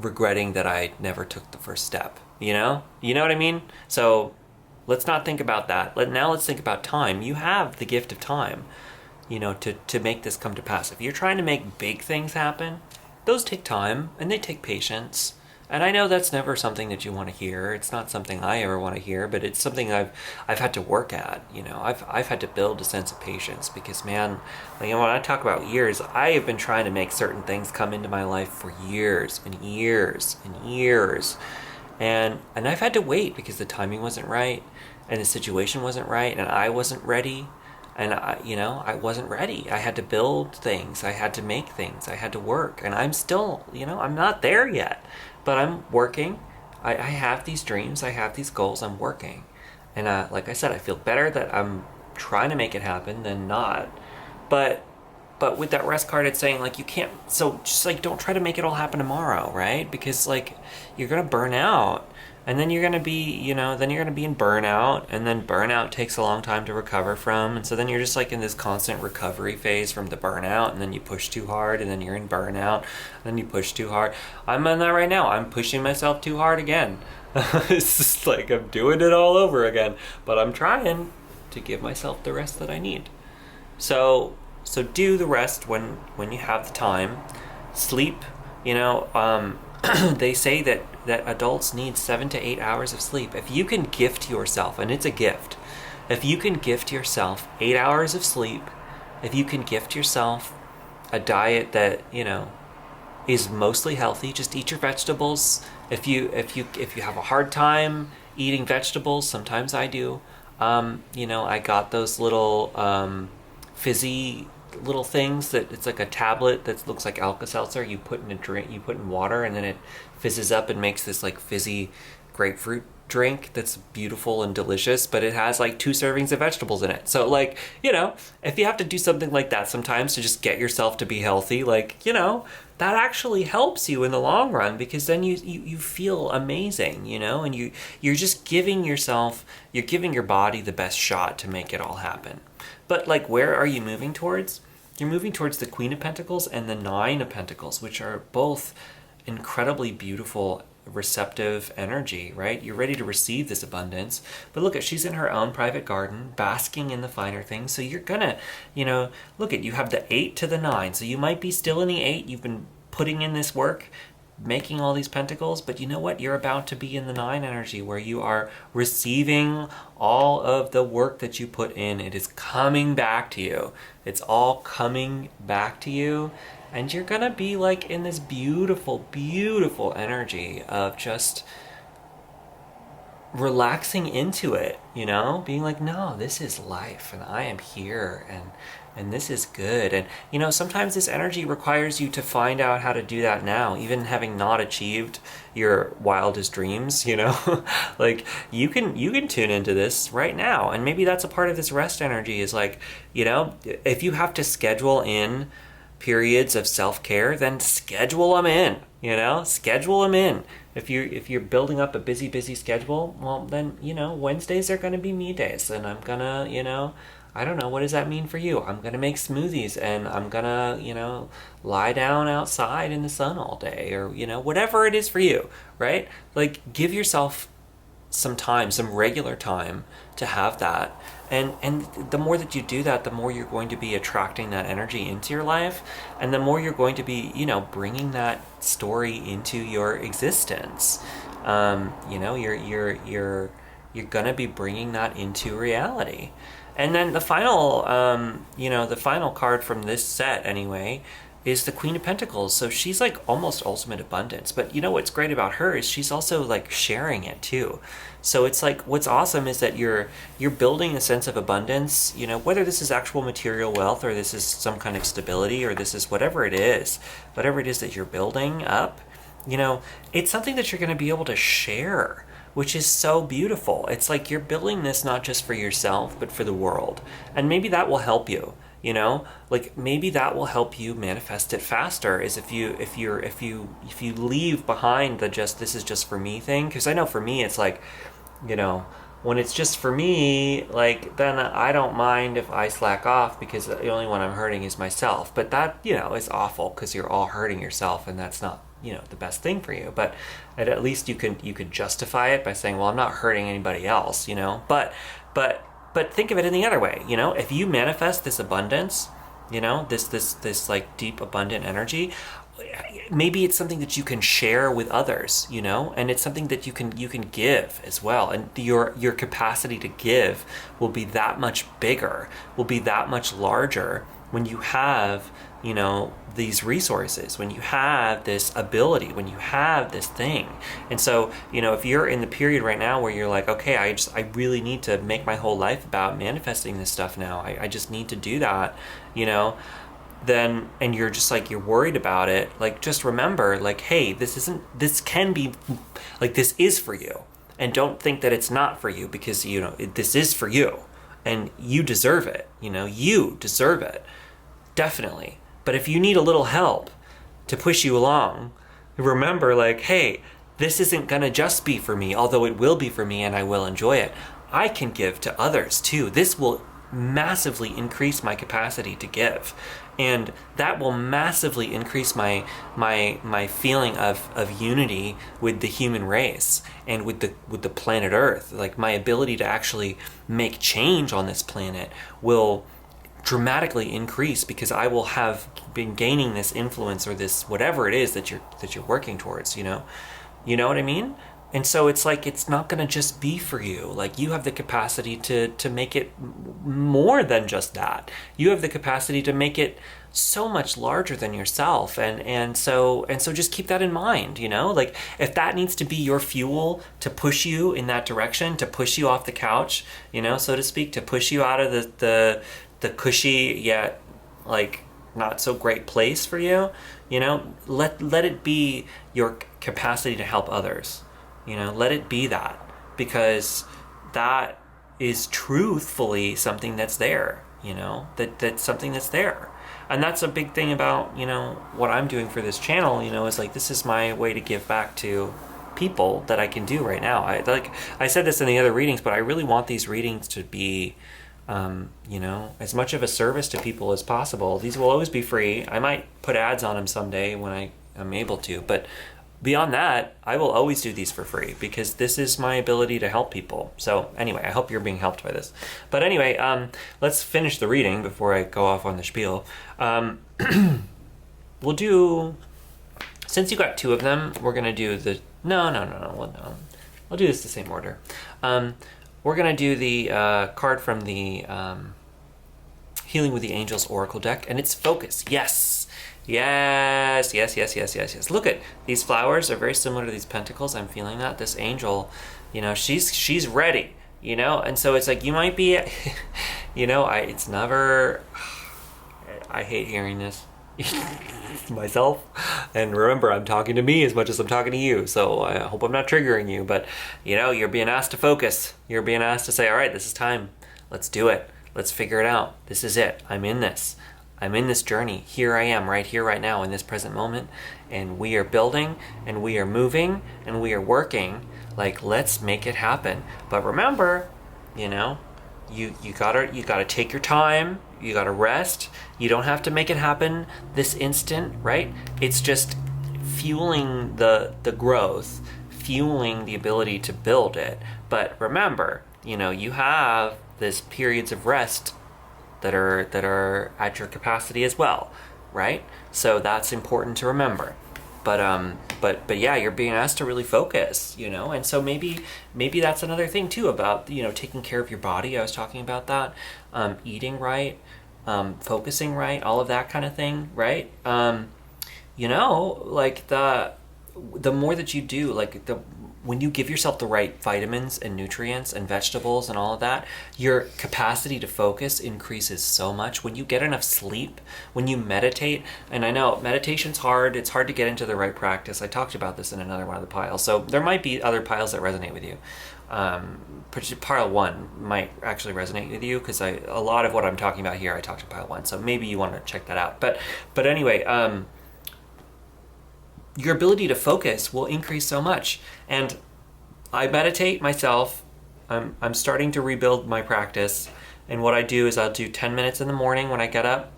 regretting that I never took the first step. You know what I mean? So let's not think about that. Let's think about time. You have the gift of time, to make this come to pass. If you're trying to make big things happen, those take time and they take patience. And I know that's never something that you want to hear. It's not something I ever want to hear, but it's something I've had to work at. I've had to build a sense of patience because, man, when I talk about years, I have been trying to make certain things come into my life for years and years and years. And I've had to wait because the timing wasn't right and the situation wasn't right and I wasn't ready. And I wasn't ready. I had to build things. I had to make things. I had to work. And I'm still, I'm not there yet. But I'm working. I have these dreams. I have these goals. I'm working. And like I said, I feel better that I'm trying to make it happen than not. But with that rest card, it's saying, you can't... So just, don't try to make it all happen tomorrow, right? Because, you're going to burn out. And then you're going to be, then you're going to be in burnout. And then burnout takes a long time to recover from. And so then you're just, in this constant recovery phase from the burnout. And then you push too hard. And then you're in burnout. And then you push too hard. I'm on that right now. I'm pushing myself too hard again. It's just I'm doing it all over again. But I'm trying to give myself the rest that I need. So do the rest when you have the time. Sleep, they say that adults need 7 to 8 hours of sleep. If you can gift yourself, and it's a gift, if you can gift yourself 8 hours of sleep, if you can gift yourself a diet that, is mostly healthy, just eat your vegetables. If you have a hard time eating vegetables, sometimes I do. I got those little fizzy little things that it's like a tablet that looks like Alka-Seltzer. You put in a drink, you put in water, and then it fizzes up and makes this fizzy grapefruit drink that's beautiful and delicious, but it has 2 servings of vegetables in it. So if you have to do something like that sometimes to just get yourself to be healthy, that actually helps you in the long run, because then you feel amazing, and you're just giving you're giving your body the best shot to make it all happen. But where are you moving towards? You're moving towards the Queen of Pentacles and the 9 of Pentacles, which are both incredibly beautiful receptive energy, right? You're ready to receive this abundance. But look at, she's in her own private garden, basking in the finer things. So you're gonna, look at, you have the 8 to the 9. So you might be still in the 8. You've been putting in this work, making all these pentacles, but you know what? You're about to be in the 9 energy, where you are receiving all of the work that you put in. It is coming back to you. It's all coming back to you. And you're gonna be like in this beautiful, beautiful energy of just relaxing into it, being like, no, this is life, and I am here, and this is good. And sometimes this energy requires you to find out how to do that now, even having not achieved your wildest dreams. Like you can tune into this right now, and maybe that's a part of this rest energy, is like, if you have to schedule in periods of self-care, then schedule them in. Schedule them in. If you're building up a busy schedule, well then, Wednesdays are going to be me days, and I'm gonna, I don't know, what does that mean for you? I'm gonna make smoothies, and I'm gonna, lie down outside in the sun all day, or whatever it is for you, right? Like, give yourself some time, some regular time to have that. And the more that you do that, the more you're going to be attracting that energy into your life, and the more you're going to be, bringing that story into your existence. You're gonna be bringing that into reality. And then the final, the final card from this set, anyway, is the Queen of Pentacles. So she's like almost ultimate abundance. But what's great about her is she's also like sharing it too. So it's like, what's awesome is that you're building a sense of abundance, whether this is actual material wealth, or this is some kind of stability, or this is whatever it is that you're building up, it's something that you're going to be able to share, which is so beautiful. It's like you're building this not just for yourself, but for the world. And maybe that will help you. Like maybe that will help you manifest it faster, is if you leave behind the just this is just for me thing. Because I know for me it's like, when it's just for me, like, then I don't mind if I slack off, because the only one I'm hurting is myself. But that, is awful, because you're all hurting yourself, and that's not, the best thing for you. But at least you could justify it by saying, well, I'm not hurting anybody else, But think of it in the other way, if you manifest this abundance, this like deep, abundant energy, maybe it's something that you can share with others, and it's something that you can give as well. And your capacity to give will be that much bigger, will be that much larger when you have, these resources, when you have this ability, when you have this thing. And so, if you're in the period right now where you're like, okay, I really need to make my whole life about manifesting this stuff now, I just need to do that, then, and you're just like, you're worried about it, like, just remember, like, hey, this can be, like, this is for you. And don't think that it's not for you, because, this is for you, and you deserve it, you deserve it. Definitely. But if you need a little help to push you along, remember, like, hey, this isn't going to just be for me, although it will be for me and I will enjoy it. I can give to others too. This will massively increase my capacity to give. And that will massively increase my feeling of unity with the human race and with the planet Earth. Like, my ability to actually make change on this planet will dramatically increase, because I will have been gaining this influence, or this whatever it is that you're working towards, you know what I mean? And so it's like, it's not going to just be for you. Like, you have the capacity to make it more than just that. You have the capacity to make it so much larger than yourself. And so just keep that in mind, like, if that needs to be your fuel to push you in that direction, to push you off the couch, so to speak, to push you out of the cushy yet like not so great place for you, let it be your capacity to help others. Let it be that, because that is truthfully something that's there, that's something that's there. And that's a big thing about, what I'm doing for this channel, is like, this is my way to give back to people that I can do right now. I said this in the other readings, but I really want these readings to be, as much of a service to people as possible. These will always be free. I might put ads on them someday when I am able to, but beyond that, I will always do these for free because this is my ability to help people. So anyway, I hope you're being helped by this. But anyway, let's finish the reading before I go off on the spiel. We'll do, since you got 2 of them, we're going to do the, no. We'll do this the same order. We're going to do the card from the Healing with the Angels Oracle deck, and it's Focus. Yes. Look at these flowers are very similar to these pentacles. I'm feeling that this angel, she's ready, and so it's like you might be, it's never. I hate hearing this myself, and remember, I'm talking to me as much as I'm talking to you. So I hope I'm not triggering you, but you're being asked to focus. You're being asked to say, all right, this is time. Let's do it. Let's figure it out. This is it. I'm in this journey. Here I am, right here, right now, in this present moment. And we are building, and we are moving, and we are working. Like, let's make it happen. But remember, you gotta take your time. You gotta rest. You don't have to make it happen this instant, right? It's just fueling the growth, fueling the ability to build it. But remember, you have this periods of rest that are at your capacity as well, right? So that's important to remember. But yeah, you're being asked to really focus, and so maybe that's another thing too about taking care of your body. I was talking about that, eating right, focusing right, all of that kind of thing, right? Like the more that you do, like when you give yourself the right vitamins and nutrients and vegetables and all of that, your capacity to focus increases so much. When you get enough sleep, when you meditate, and I know meditation's hard, it's hard to get into the right practice. I talked about this in another one of the piles. So there might be other piles that resonate with you. Pile 1 might actually resonate with you because a lot of what I'm talking about here, I talked to pile 1. So maybe you want to check that out. But anyway, your ability to focus will increase so much. And I meditate myself. I'm starting to rebuild my practice. And what I do is I'll do 10 minutes in the morning when I get up.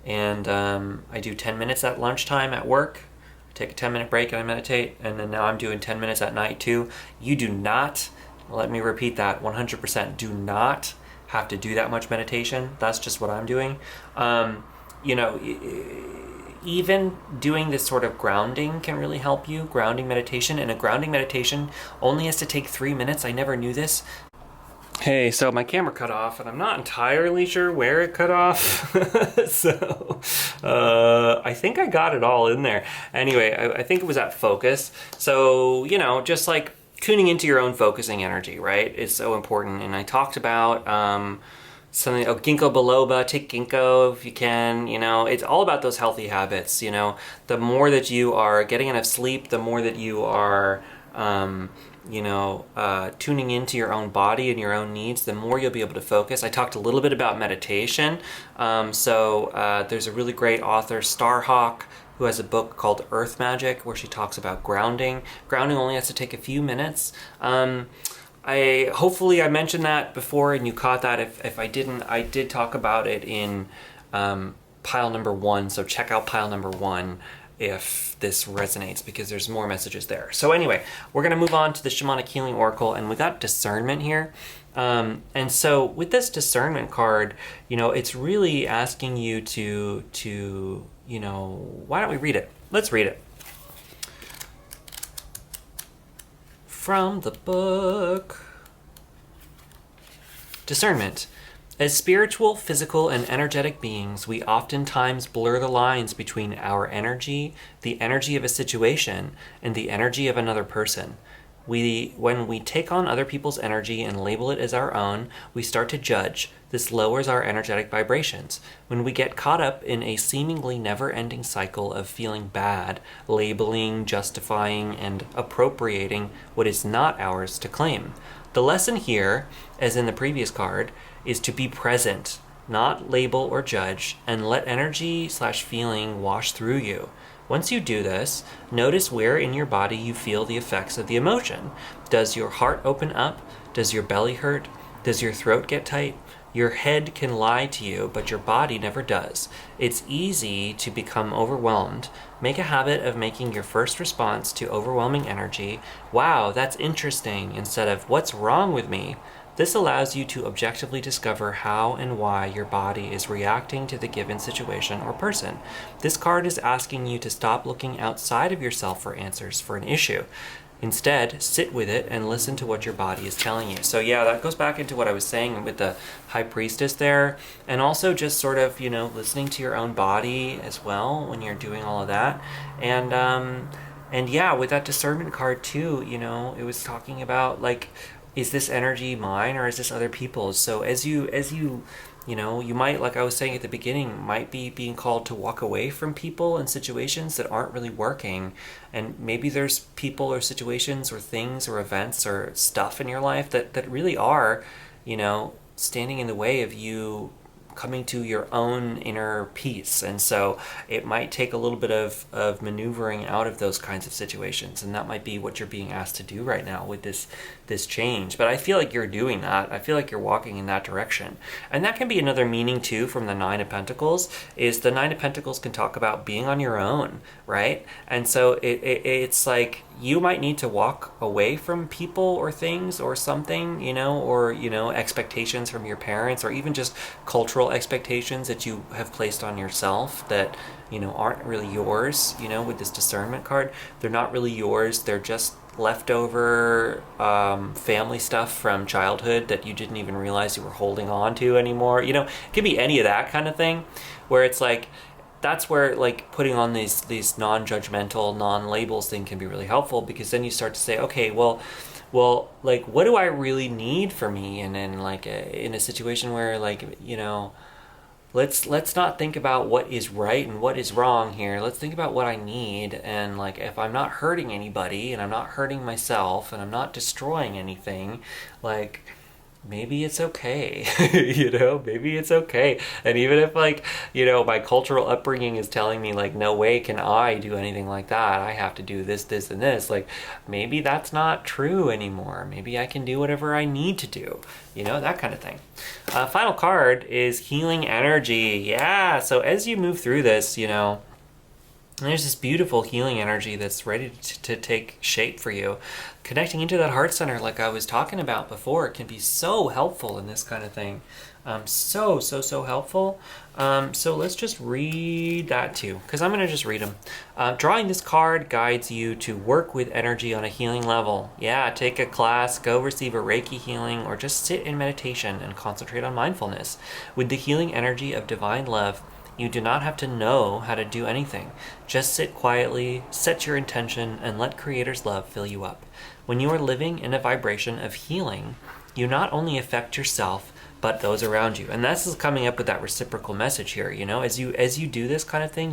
And I do 10 minutes at lunchtime at work. I take a 10-minute break and I meditate. And then now I'm doing 10 minutes at night too. You do not, let me repeat that 100%, do not have to do that much meditation. That's just what I'm doing. Even doing this sort of grounding can really help you. Grounding meditation, and a grounding meditation only has to take 3 minutes. I never knew this. Hey, so my camera cut off, and I'm not entirely sure where it cut off. So I think I got it all in there. Anyway, I think it was at focus. So, just like tuning into your own focusing energy, right? Is so important. And I talked about something, ginkgo biloba, take ginkgo if you can, it's all about those healthy habits, the more that you are getting enough sleep, the more that you are, tuning into your own body and your own needs, the more you'll be able to focus. I talked a little bit about meditation. So there's a really great author, Starhawk, who has a book called Earth Magic, where she talks about grounding. Grounding only has to take a few minutes. Hopefully I mentioned that before and you caught that. If I didn't, I did talk about it in pile number 1. So check out pile number 1 if this resonates, because there's more messages there. So anyway, we're going to move on to the Shamanic Healing Oracle, and we got discernment here. And so with this discernment card, it's really asking you to why don't we read it? Let's read it. From the book. Discernment. As spiritual, physical, and energetic beings, we oftentimes blur the lines between our energy, the energy of a situation, and the energy of another person. When we take on other people's energy and label it as our own, we start to judge. This lowers our energetic vibrations. When we get caught up in a seemingly never-ending cycle of feeling bad, labeling, justifying, and appropriating what is not ours to claim. The lesson here, as in the previous card, is to be present, not label or judge, and let energy/feeling wash through you. Once you do this, notice where in your body you feel the effects of the emotion. Does your heart open up? Does your belly hurt? Does your throat get tight? Your head can lie to you, but your body never does. It's easy to become overwhelmed. Make a habit of making your first response to overwhelming energy, "Wow, that's interesting," instead of "What's wrong with me?" This allows you to objectively discover how and why your body is reacting to the given situation or person. This card is asking you to stop looking outside of yourself for answers for an issue. Instead, sit with it and listen to what your body is telling you. So yeah, that goes back into what I was saying with the high priestess there, and also just sort of, listening to your own body as well when you're doing all of that. And yeah, with that discernment card too, it was talking about like, is this energy mine or is this other people's? So you might, like I was saying at the beginning, might be being called to walk away from people and situations that aren't really working. And maybe there's people or situations or things or events or stuff in your life that really are, standing in the way of you coming to your own inner peace. And so it might take a little bit of maneuvering out of those kinds of situations. And that might be what you're being asked to do right now with this change. But I feel like you're doing that. I feel like you're walking in that direction. And that can be another meaning too from the Nine of Pentacles, is the Nine of Pentacles can talk about being on your own, right? And so it's like you might need to walk away from people or things or something, or, expectations from your parents, or even just cultural expectations that you have placed on yourself that, aren't really yours, with this discernment card. They're not really yours. They're just leftover family stuff from childhood that you didn't even realize you were holding on to anymore. It could be any of that kind of thing, where it's like, that's where like putting on these non-judgmental, non-labels thing can be really helpful, because then you start to say, okay, well, like, what do I really need for me? And then like in a situation where like, let's not think about what is right and what is wrong here. Let's think about what I need. And like, if I'm not hurting anybody and I'm not hurting myself and I'm not destroying anything, like, maybe it's okay. Maybe it's okay. And even if like, my cultural upbringing is telling me like, no way can I do anything like that, I have to do this, this, and this, like, maybe that's not true anymore. Maybe I can do whatever I need to do, that kind of thing. Final card is healing energy. Yeah, so as you move through this, there's this beautiful healing energy that's ready to take shape for you. Connecting into that heart center, like I was talking about before, can be so helpful in this kind of thing. So helpful. So let's just read that too, because I'm going to just read them. Drawing this card guides you to work with energy on a healing level. Yeah, take a class, go receive a Reiki healing, or just sit in meditation and concentrate on mindfulness. With the healing energy of divine love, you do not have to know how to do anything. Just sit quietly, set your intention, and let Creator's love fill you up. When you are living in a vibration of healing, you not only affect yourself, but those around you. And that's coming up with that reciprocal message here. As you do this kind of thing,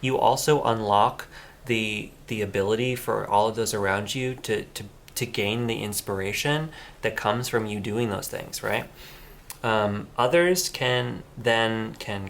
you also unlock the ability for all of those around you to gain the inspiration that comes from you doing those things, right? Others can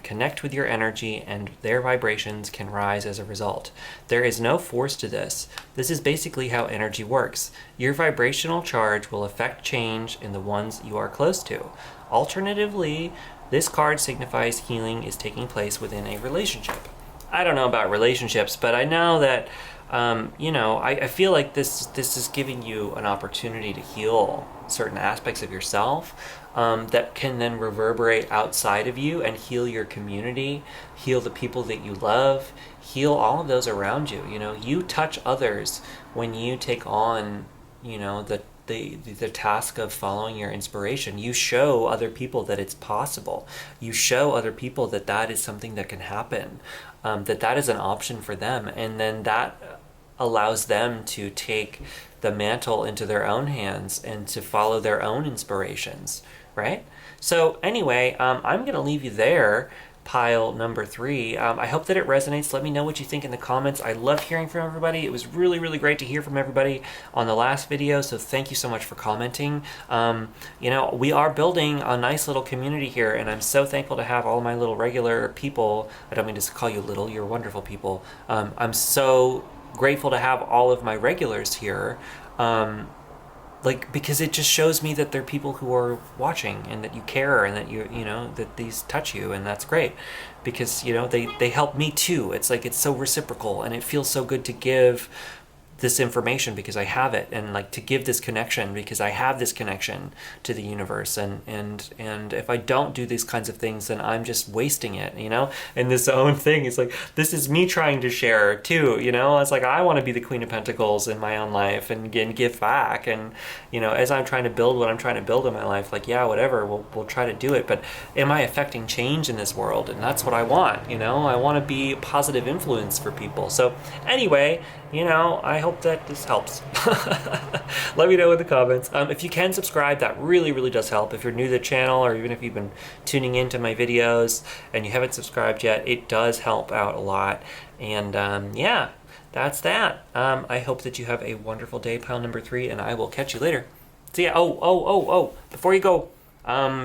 connect with your energy, and their vibrations can rise as a result. There is no force to this. This is basically how energy works. Your vibrational charge will affect change in the ones you are close to. Alternatively, this card signifies healing is taking place within a relationship. I don't know about relationships, but I know that I feel like this is giving you an opportunity to heal certain aspects of yourself that can then reverberate outside of you and heal your community, heal the people that you love, heal all of those around you. You touch others when you take on, the task of following your inspiration. You show other people that it's possible. You show other people that is something that can happen, that is an option for them. And then that allows them to take the mantle into their own hands and to follow their own inspirations, right? So anyway, I'm going to leave you there, pile number 3. I hope that it resonates. Let me know what you think in the comments. I love hearing from everybody. It was really, really great to hear from everybody on the last video, so thank you so much for commenting. We are building a nice little community here, and I'm so thankful to have all my little regular people. I don't mean to call you little, you're wonderful people. I'm so grateful to have all of my regulars here. like, because it just shows me that there are people who are watching and that you care and that you know, that these touch you, and that's great, because, you know, they help me too. It's like, it's so reciprocal, and it feels so good to give this information because I have it, and like to give this connection because I have this connection to the universe, and if I don't do these kinds of things, then I'm just wasting it, you know. And this own thing is like, this is me trying to share too, you know. It's like, I want to be the Queen of Pentacles in my own life and give back, and, you know, as I'm trying to build what I'm trying to build in my life, like, yeah, whatever, we'll try to do it, but am I affecting change in this world? And that's what I want, you know. I want to be a positive influence for people. So anyway, you know, I hope that this helps. Let me know in the comments. If you can subscribe, that really, really does help. If you're new to the channel, or even if you've been tuning into my videos and you haven't subscribed yet, it does help out a lot. And yeah, that's that. I hope that you have a wonderful day, pile number 3, and I will catch you later. See ya. Oh, before you go,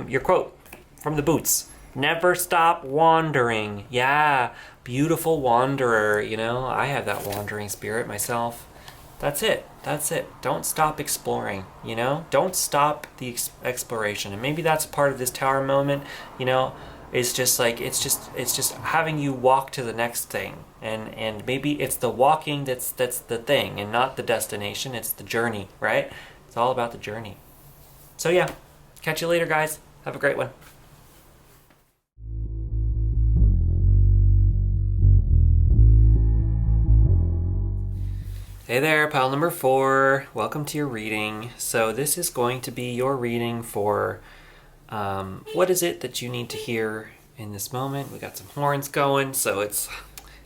your quote from the Boots. Never stop wandering. Yeah, beautiful wanderer, you know. I have that wandering spirit myself. That's it. Don't stop exploring, you know. Don't stop the exploration. And maybe that's part of this tower moment, you know. It's just like, it's just having you walk to the next thing. And maybe it's the walking that's the thing, and not the destination. It's the journey, right? It's all about the journey. So yeah, catch you later, guys. Have a great one. Hey there, pile number 4. Welcome to your reading. So this is going to be your reading for what is it that you need to hear in this moment. We got some horns going, so it's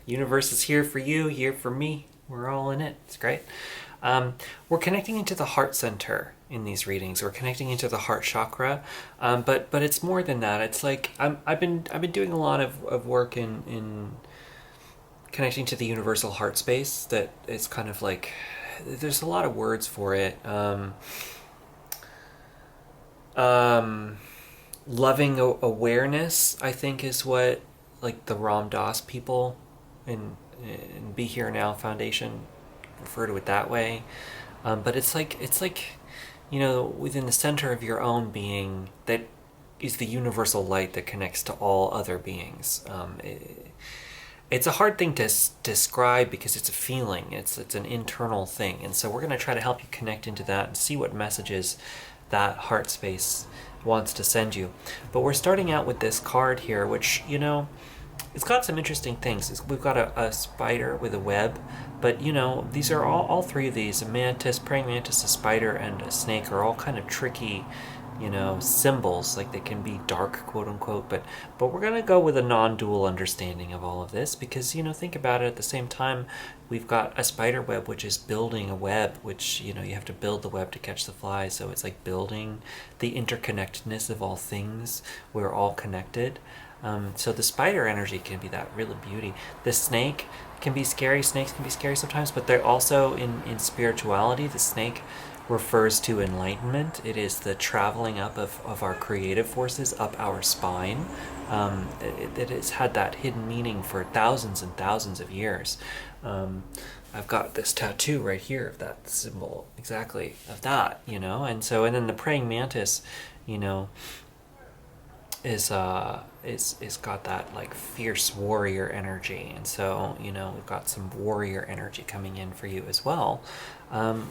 universe is here for you, here for me. We're all in it. It's great. We're connecting into the heart center in these readings. We're connecting into the heart chakra, but it's more than that. It's like I've been doing a lot of work in connecting to the universal heart space. That it's kind of like, there's a lot of words for it. Loving awareness, I think, is what, like, the Ram Dass people in Be Here Now Foundation refer to it that way. But it's like, you know, within the center of your own being, that is the universal light that connects to all other beings. It's a hard thing to describe because it's a feeling. It's an internal thing. And so we're going to try to help you connect into that and see what messages that heart space wants to send you. But we're starting out with this card here, which, you know, it's got some interesting things. We've got a spider with a web, but, you know, these are all 3 of these, a mantis, praying mantis, a spider, and a snake, are all kind of tricky, you know, symbols. Like, they can be dark, quote unquote, but we're gonna go with a non-dual understanding of all of this, because, you know, think about it, at the same time we've got a spider web, which is building a web, which, you know, you have to build the web to catch the fly. So it's like building the interconnectedness of all things. We're all connected. So the spider energy can be that real beauty. The snake can be scary. Snakes can be scary sometimes, but they're also in spirituality. The snake refers to enlightenment. It is the traveling up of our creative forces up our spine. It has had that hidden meaning for thousands and thousands of years. I've got this tattoo right here of that symbol, exactly of that, you know. And then the praying mantis, you know, is got that like fierce warrior energy. And so, you know, we've got some warrior energy coming in for you as well,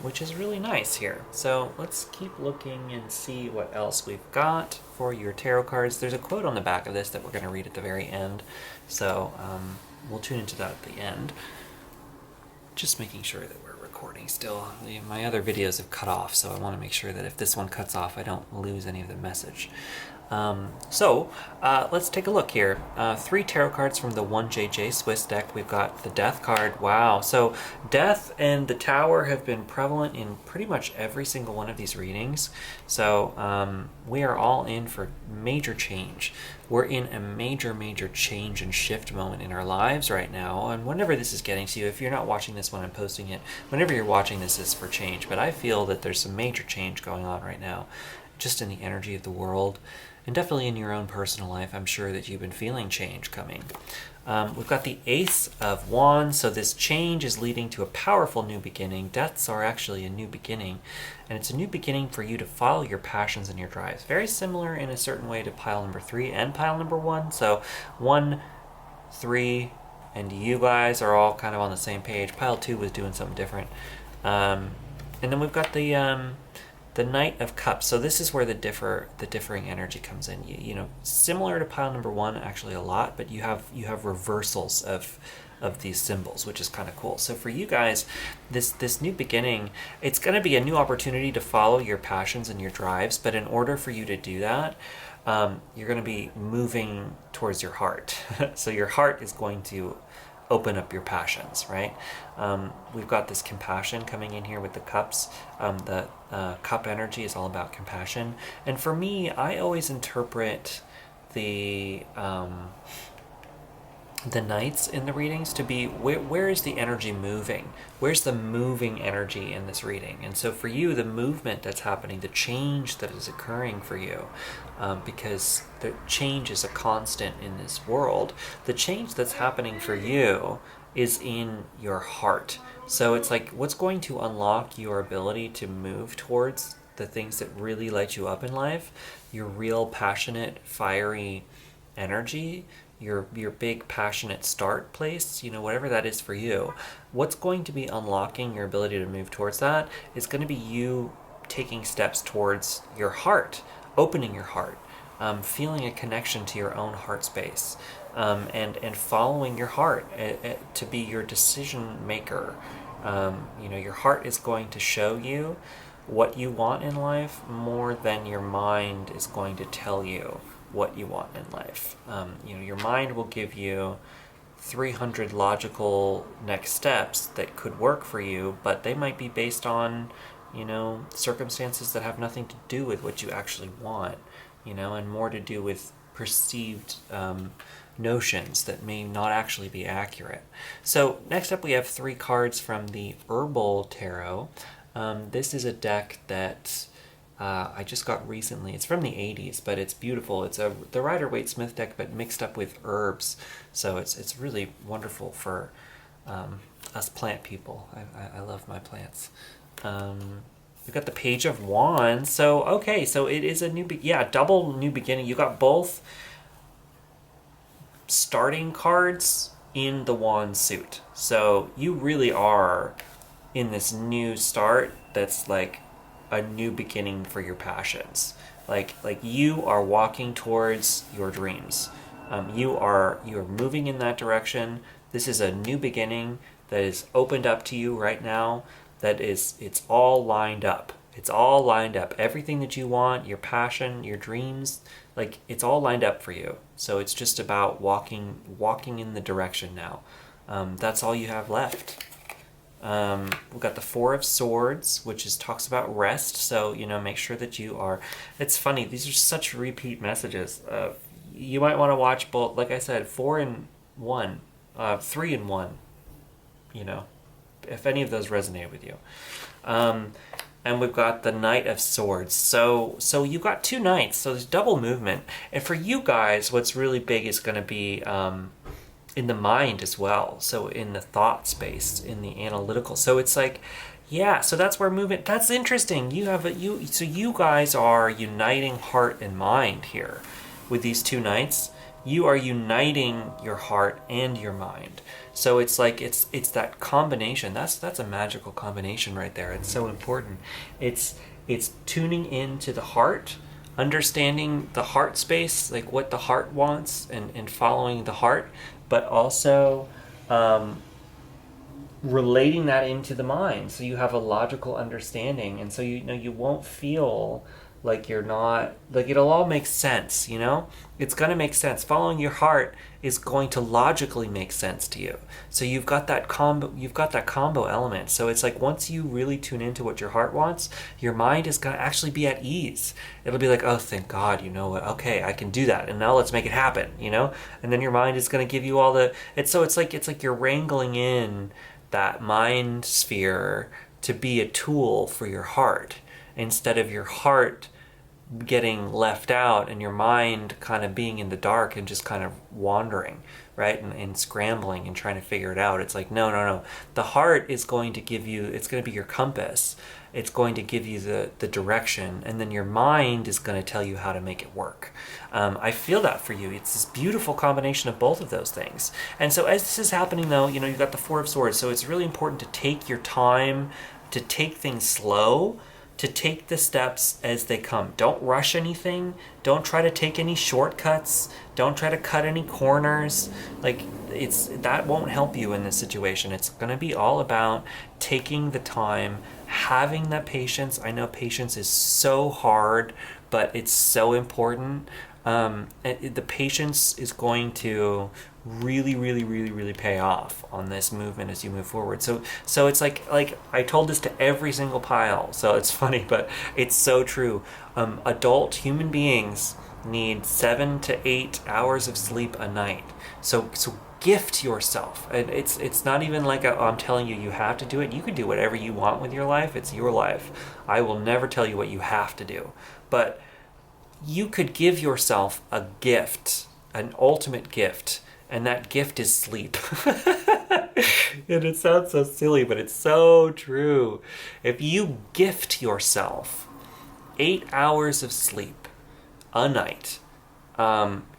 which is really nice here. So let's keep looking and see what else we've got for your tarot cards. There's a quote on the back of this that we're going to read at the very end, so we'll tune into that at the end. Just making sure that we're recording still. My other videos have cut off, so I want to make sure that if this one cuts off, I don't lose any of the message. So let's take a look here. 3 tarot cards from the 1JJ Swiss deck. We've got the Death card. Wow. So Death and the Tower have been prevalent in pretty much every single one of these readings. So we are all in for major change. We're in a major change and shift moment in our lives right now. And whenever this is getting to you, if you're not watching this when I'm posting it, whenever you're watching this is for change. But I feel that there's some major change going on right now, just in the energy of the world. and definitely in your own personal life, I'm sure that you've been feeling change coming. We've got the Ace of Wands, so this change is leading to a powerful new beginning. Deaths are actually a new beginning, and it's a new beginning for you to follow your passions and your drives. Very similar in a certain way to pile number 3 and pile number 1. So 1, 3, and you guys are all kind of on the same page. Pile 2 was doing something different. And then we've got the Knight of Cups. So this is where the differing energy comes in. You know, similar to pile number 1, actually a lot, but you have reversals of these symbols, which is kind of cool. So for you guys, this new beginning, it's going to be a new opportunity to follow your passions and your drives. But in order for you to do that, you're going to be moving towards your heart. So your heart is going to open up your passions, right? We've got this compassion coming in here with the cups. The cup energy is all about compassion. And for me, I always interpret the knights in the readings to be where is the energy moving? Where's the moving energy in this reading? And so for you, the movement that's happening, the change that is occurring for you, because the change is a constant in this world, the change that's happening for you is in your heart. So it's like, what's going to unlock your ability to move towards the things that really light you up in life, your real passionate, fiery energy, your big passionate start place, you know, whatever that is for you. What's going to be unlocking your ability to move towards that is going to be you taking steps towards your heart, opening your heart, feeling a connection to your own heart space, and following your heart to be your decision maker. You know, your heart is going to show you what you want in life more than your mind is going to tell you what you want in life. You know, your mind will give you 300 logical next steps that could work for you, but they might be based on, you know, circumstances that have nothing to do with what you actually want, you know, and more to do with perceived notions that may not actually be accurate. So next up we have 3 cards from the Herbal Tarot. This is a deck that I just got recently. It's from the 80s, but it's beautiful. It's the Rider-Waite-Smith deck, but mixed up with herbs. So it's really wonderful for us plant people. I love my plants. We've got the Page of Wands. So, okay, so it is a double new beginning. You got both starting cards in the wand suit. So you really are in this new start that's like a new beginning for your passions. Like you are walking towards your dreams. You are moving in that direction. This is a new beginning that is opened up to you right now. It's all lined up. It's all lined up. Everything that you want, your passion, your dreams, like it's all lined up for you. So it's just about walking in the direction now. That's all you have left. We've got the Four of Swords, which talks about rest. So, you know, make sure that you are. It's funny. These are such repeat messages. You might want to watch both. Like I said, 4 and 1, 3 and 1. You know, if any of those resonate with you. And we've got the Knight of Swords. So you've got 2 knights. So there's double movement. And for you guys, what's really big is going to be in the mind as well. So in the thought space, in the analytical. So it's like, yeah, so that's where movement, that's interesting. So you guys are uniting heart and mind here with these 2 knights. You are uniting your heart and your mind. So it's like, it's that combination. That's a magical combination right there. It's so important. It's tuning into the heart, understanding the heart space, like what the heart wants and following the heart, but also relating that into the mind. So you have a logical understanding. And so, you know, you won't feel like you're not, like it'll all make sense, you know? It's going to make sense. Following your heart is going to logically make sense to you. So you've got that combo element. So it's like once you really tune into what your heart wants, your mind is going to actually be at ease. It'll be like, oh, thank God, you know what? Okay, I can do that. And now let's make it happen, you know? And then your mind is going to give you all the, it's like you're wrangling in that mind sphere to be a tool for your heart, instead of your heart getting left out and your mind kind of being in the dark and just kind of wandering, right? And scrambling and trying to figure it out. It's like, no, no, no. The heart is going to give you, it's going to be your compass. It's going to give you the direction, and then your mind is going to tell you how to make it work. I feel that for you. It's this beautiful combination of both of those things. And so as this is happening though, you know, you've got the Four of Swords, so it's really important to take your time, to take things slow, to take the steps as they come. Don't rush anything. Don't try to take any shortcuts. Don't try to cut any corners. Like, that won't help you in this situation. It's going to be all about taking the time, having that patience. I know patience is so hard, but it's so important. The patience is going to really, really, really, really pay off on this movement as you move forward. So it's like I told this to every single pile. So it's funny, but it's so true. Adult human beings need 7 to 8 hours of sleep a night. So gift yourself. And it's not even like I'm telling you you have to do it. You can do whatever you want with your life. It's your life. I will never tell you what you have to do. But you could give yourself a gift, an ultimate gift, and that gift is sleep. And it sounds so silly, but it's so true. If you gift yourself 8 hours of sleep a night,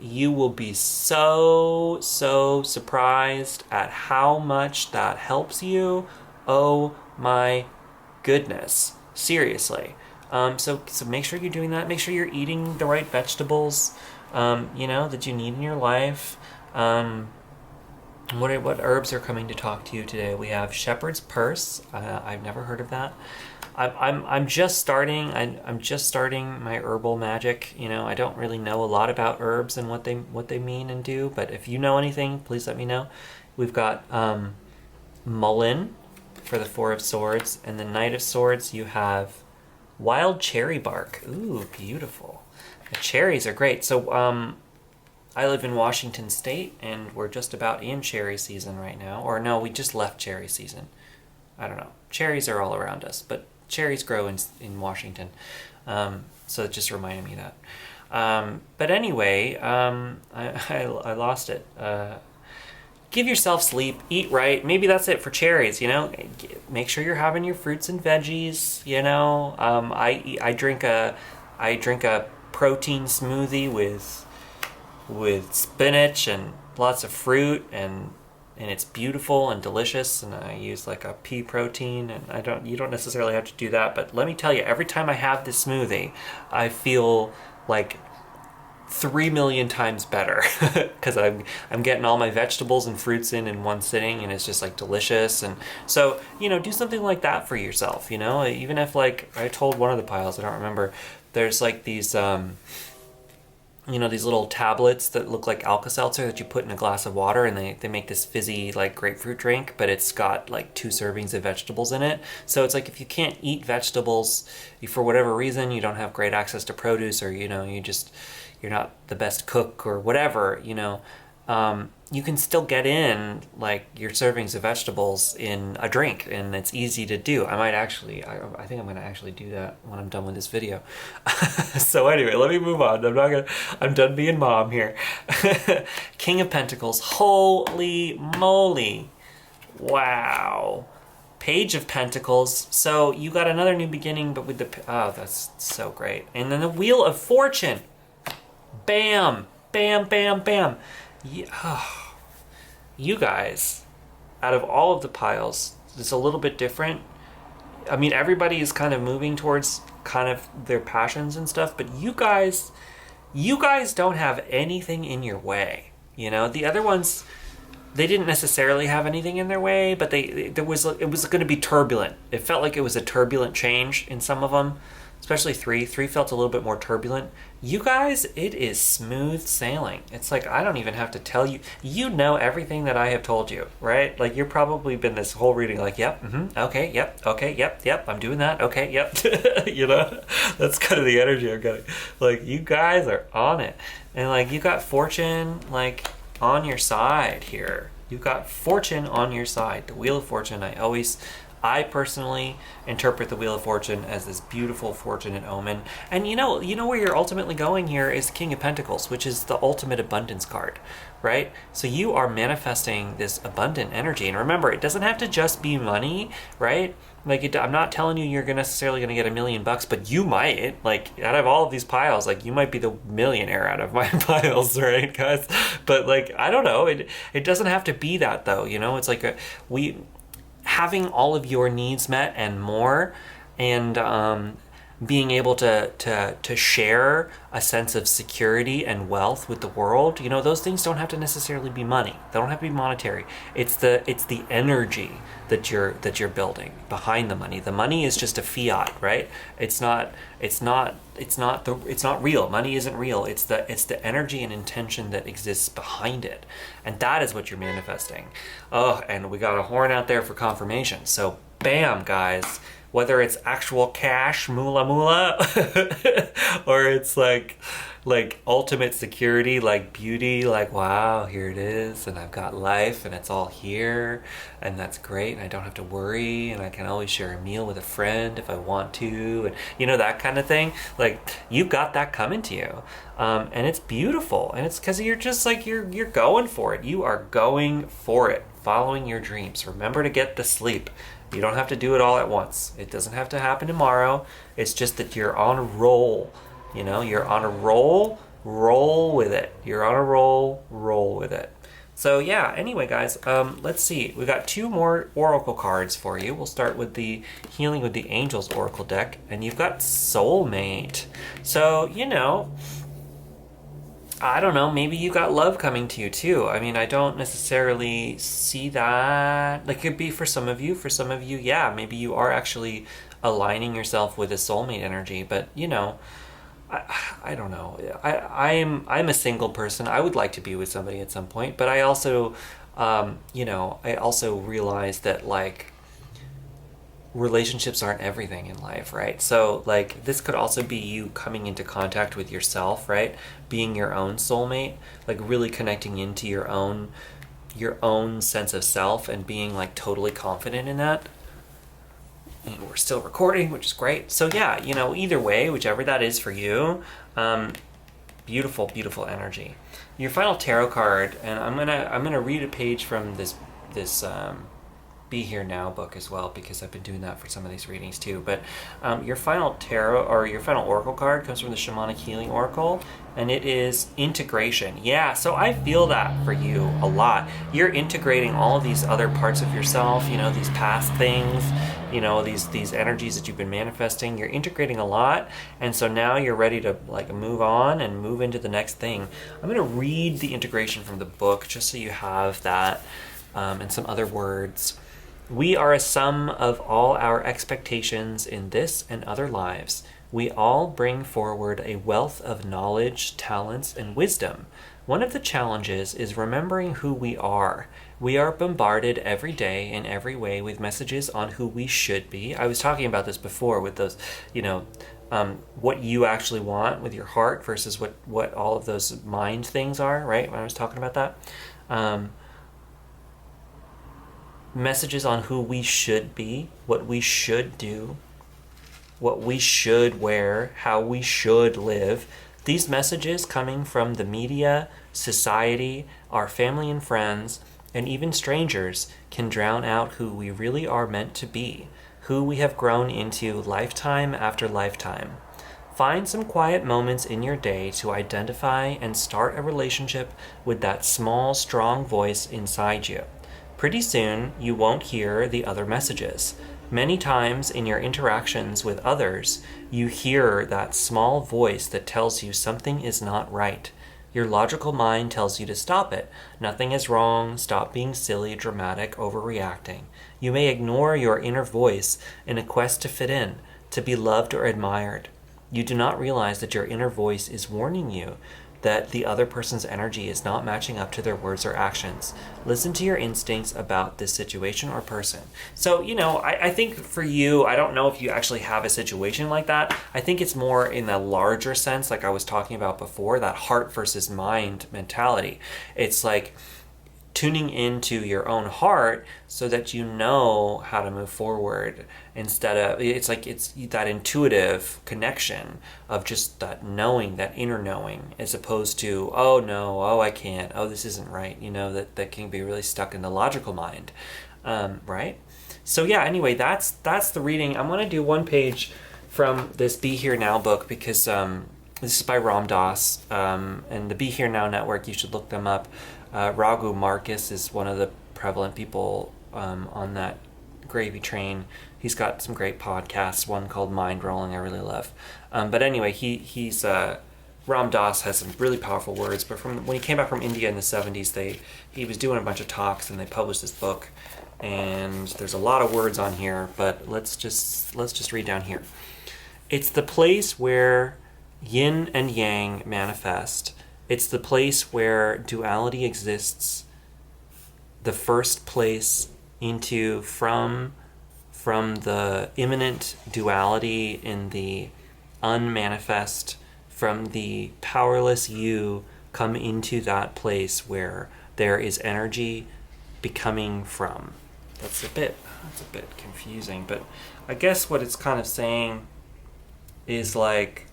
you will be so surprised at how much that helps you. Oh my goodness. Seriously. So make sure you're doing that. Make sure you're eating the right vegetables, that you need in your life. What herbs are coming to talk to you today? We have shepherd's purse. I've never heard of that. I'm just starting. I'm just starting my herbal magic. I don't really know a lot about herbs and what they mean and do. But if you know anything, please let me know. We've got mullein for the Four of Swords, and the Knight of Swords. You have wild cherry bark. Ooh, beautiful. The cherries are great. So I live in Washington State, and we're just about in cherry season right now. Or no, we just left cherry season. I don't know. Cherries are all around us, but cherries grow in Washington. So it just reminded me of that. But anyway, I lost it. Give yourself sleep, eat right. Maybe that's it for cherries, Make sure you're having your fruits and veggies, I drink a protein smoothie with spinach and lots of fruit, and it's beautiful and delicious, and I use like a pea protein, and you don't necessarily have to do that, but let me tell you, every time I have this smoothie, I feel like 3 million times better because I'm getting all my vegetables and fruits in one sitting, and it's just like delicious. And so do something like that for yourself. Even if, like, I told one of the piles, I don't remember, there's like these these little tablets that look like Alka-Seltzer that you put in a glass of water, and they make this fizzy like grapefruit drink, but it's got like 2 servings of vegetables in it. So it's like, if you can't eat vegetables for whatever reason, you don't have great access to produce, or you're not the best cook or whatever, you can still get in like your servings of vegetables in a drink, and it's easy to do. I think I'm going to actually do that when I'm done with this video. So anyway, let me move on. I'm done being mom here. King of Pentacles. Holy moly. Wow. Page of Pentacles. So you got another new beginning, but with that's so great. And then the Wheel of Fortune. Bam, bam, bam, bam. Yeah. You guys, out of all of the piles, it's a little bit different. I mean, everybody is kind of moving towards kind of their passions and stuff, but you guys don't have anything in your way. The other ones, they didn't necessarily have anything in their way, but it was going to be turbulent. It felt like it was a turbulent change in some of them. Especially 3 felt a little bit more turbulent. You guys, it is smooth sailing. It's like, I don't even have to tell you. You know everything that I have told you, right? Like, you've probably been this whole reading like, yep, okay, yep, okay, yep, I'm doing that, okay, yep. That's kind of the energy I'm getting. Like, you guys are on it. And, like, you got fortune, like, on your side here. You've got fortune on your side. The Wheel of Fortune, I always I personally interpret the Wheel of Fortune as this beautiful fortunate omen. And you know where you're ultimately going here is the King of Pentacles, which is the ultimate abundance card, right? So you are manifesting this abundant energy. And remember, it doesn't have to just be money, right? Like, I'm not telling you you're necessarily going to get $1 million, but you might. Like, out of all of these piles, like, you might be the millionaire out of my piles, right, guys? But, like, I don't know. It doesn't have to be that, though. You know, it's like having all of your needs met and more, and being able to share a sense of security and wealth with the world. You know, those things don't have to necessarily be money. They don't have to be monetary. It's the energy that you're building behind the money. The money is just a fiat, right? It's not real. Money isn't real. It's the energy and intention that exists behind it. And that is what you're manifesting. Oh, and we got a horn out there for confirmation. So bam, guys. Whether it's actual cash, moolah moolah, or it's like ultimate security, like beauty, like, wow, here it is, and I've got life, and it's all here, and that's great, and I don't have to worry, and I can always share a meal with a friend if I want to, and you know, that kind of thing. Like, you've got that coming to you, and it's beautiful, and it's because you're just like, you're going for it. You are going for it, following your dreams. Remember to get the sleep. You don't have to do it all at once. It doesn't have to happen tomorrow. It's just that you're on a roll. You know, you're on a roll with it. You're on a roll with it. So yeah, anyway, guys, let's see. We got 2 more oracle cards for you. We'll start with the Healing with the Angels oracle deck, and you've got soulmate. So, you know, I don't know, maybe you got love coming to you too. I mean, I don't necessarily see that. Like, it could be for some of you. For some of you, yeah, maybe you are actually aligning yourself with a soulmate energy. But, you know, I don't know. I'm a single person. I would like to be with somebody at some point. But I also, you know, I also realize that, like, relationships aren't everything in life, right? So, like, this could also be you coming into contact with yourself, right? Being your own soulmate, like really connecting into your own sense of self and being like totally confident in that. And we're still recording, which is great. So yeah, you know, either way, whichever that is for you, beautiful energy. Your final tarot card, and I'm gonna read a page from this Be Here Now book as well, because I've been doing that for some of these readings too. But your final tarot, or your final oracle card, comes from the Shamanic Healing Oracle, and it is integration. Yeah, so I feel that for you a lot. You're integrating all of these other parts of yourself, you know, these past things, you know, these energies that you've been manifesting. You're integrating a lot, and so now you're ready to like move on and move into the next thing. I'm going to read the integration from the book just so you have that, and some other words. We are a sum of all our expectations in this and other lives. We all bring forward a wealth of knowledge, talents, and wisdom. One of the challenges is remembering who we are. We are bombarded every day in every way with messages on who we should be. I was talking about this before with those, you know, what you actually want with your heart versus what all of those mind things are, right? When I was talking about that. Messages on who we should be, what we should do, what we should wear, how we should live. These messages coming from the media, society, our family and friends, and even strangers can drown out who we really are meant to be, who we have grown into lifetime after lifetime. Find some quiet moments in your day to identify and start a relationship with that small, strong voice inside you. Pretty soon, you won't hear the other messages. Many times in your interactions with others, you hear that small voice that tells you something is not right. Your logical mind tells you to stop it. Nothing is wrong. Stop being silly, dramatic, overreacting. You may ignore your inner voice in a quest to fit in, to be loved or admired. You do not realize that your inner voice is warning you that the other person's energy is not matching up to their words or actions. Listen to your instincts about this situation or person. So, you know, I think for you, I don't know if you actually have a situation like that. I think it's more in a larger sense, like I was talking about before, that heart versus mind mentality. It's like, tuning into your own heart so that you know how to move forward, instead of, it's like it's that intuitive connection of just that knowing, that inner knowing, as opposed to, oh no, oh I can't, oh this isn't right, that can be really stuck in the logical mind. Right? So yeah, anyway, that's the reading. I'm going to do one page from this Be Here Now book, because this is by Ram Dass, and the Be Here Now Network, you should look them up. Raghu Marcus is one of the prevalent people on that gravy train. He's got some great podcasts, one called Mind Rolling I really love. But anyway, he's Ram Dass has some really powerful words, but from when he came back from India in the 70s, he was doing a bunch of talks and they published this book, and there's a lot of words on here, but let's just read down here. It's the place where yin and yang manifest. It's the place where duality exists, the first place into from the immanent duality in the unmanifest, from the powerless you, come into that place where there is energy becoming from. That's a bit confusing, but I guess what it's kind of saying is like,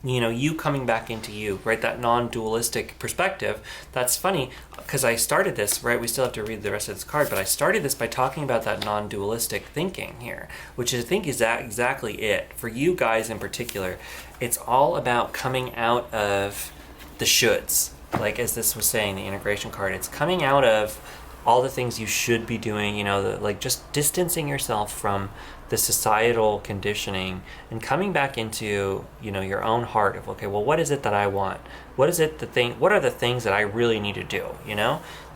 you coming back into you, right? That non-dualistic perspective. That's funny, because I started this, right? We still have to read the rest of this card, but I started this by talking about that non-dualistic thinking here, which I think is that exactly it. For you guys in particular, it's all about coming out of the shoulds. Like, as this was saying, the integration card, it's coming out of all the things you should be doing, like just distancing yourself from the societal conditioning and coming back into, your own heart of, okay, well, what is it that I want? What are the things that I really need to do?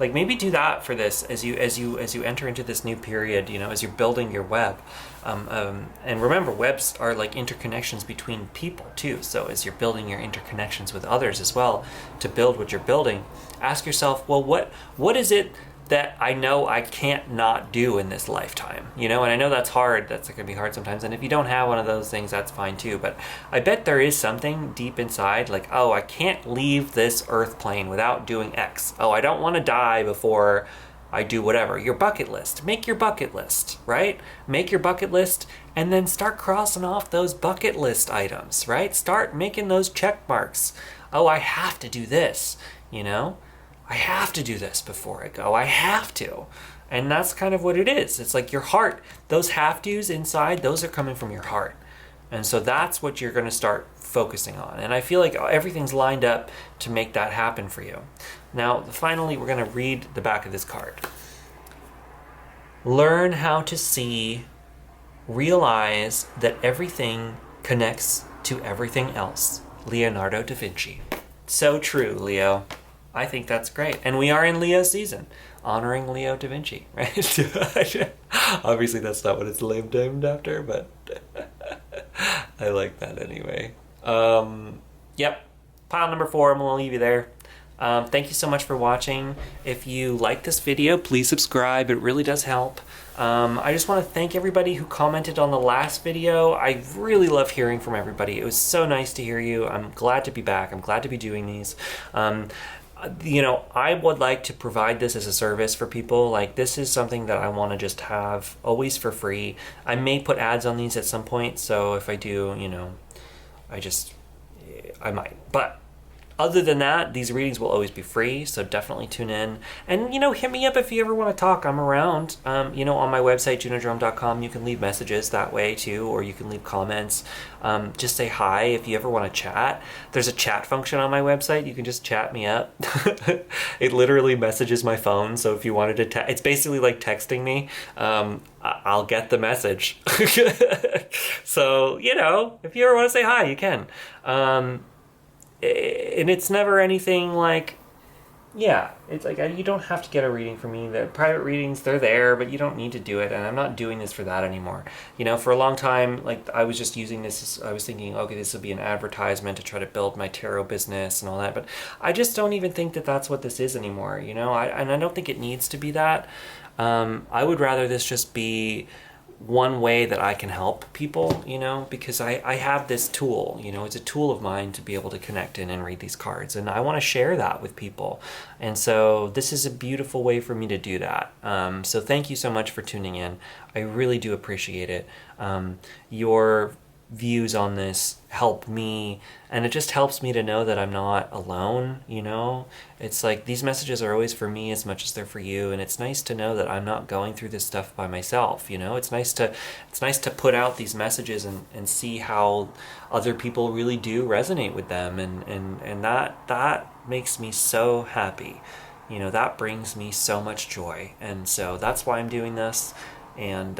Like, maybe do that for this as you enter into this new period, as you're building your web. And remember, webs are like interconnections between people too. So as you're building your interconnections with others as well to build what you're building, ask yourself, well, what is it that I know I can't not do in this lifetime, and I know that's hard. That's going to be hard sometimes. And if you don't have one of those things, that's fine too. But I bet there is something deep inside, like, oh, I can't leave this earth plane without doing X. Oh, I don't want to die before I do whatever. Your bucket list. Make your bucket list, right? Make your bucket list and then start crossing off those bucket list items, right? Start making those check marks. Oh, I have to do this, I have to do this before I go. I have to. And that's kind of what it is. It's like your heart. Those have to's inside, those are coming from your heart. And so that's what you're going to start focusing on. And I feel like everything's lined up to make that happen for you. Now, finally, we're going to read the back of this card. Learn how to see, realize that everything connects to everything else. Leonardo da Vinci. So true, Leo. I think that's great. And we are in Leo season, honoring Leo da Vinci, right? Obviously, that's not what it's named after, but I like that anyway. Yep. Pile number 4, I'm going to leave you there. Thank you so much for watching. If you like this video, please subscribe. It really does help. I just want to thank everybody who commented on the last video. I really love hearing from everybody. It was so nice to hear you. I'm glad to be back. I'm glad to be doing these. I would like to provide this as a service for people. Like, this is something that I want to just have always for free. I may put ads on these at some point, so if I do, I might. But other than that, these readings will always be free, so definitely tune in. And, hit me up if you ever want to talk. I'm around. On my website, junodrome.com, you can leave messages that way too, or you can leave comments. Just say hi if you ever want to chat. There's a chat function on my website. You can just chat me up. It literally messages my phone, so if you wanted to it's basically like texting me. I'll get the message. So, if you ever want to say hi, you can. And it's never anything like, it's like, you don't have to get a reading from me. The private readings, they're there, but you don't need to do it. And I'm not doing this for that anymore. For a long time, like, I was just using this. I was thinking, okay, this will be an advertisement to try to build my tarot business and all that. But I just don't even think that that's what this is anymore. And I don't think it needs to be that. I would rather this just be one way that I can help people, you know, because I have this tool, you know, it's a tool of mine to be able to connect in and read these cards, and I want to share that with people. And so this is a beautiful way for me to do that. So thank you so much for tuning in. I really do appreciate it. Your views on this help me, and it just helps me to know that I'm not alone, you know. It's like these messages are always for me as much as they're for you, and it's nice to know that I'm not going through this stuff by myself, you know. It's nice to put out these messages and see how other people really do resonate with them, and that makes me so happy, you know. That brings me so much joy, and so that's why I'm doing this. And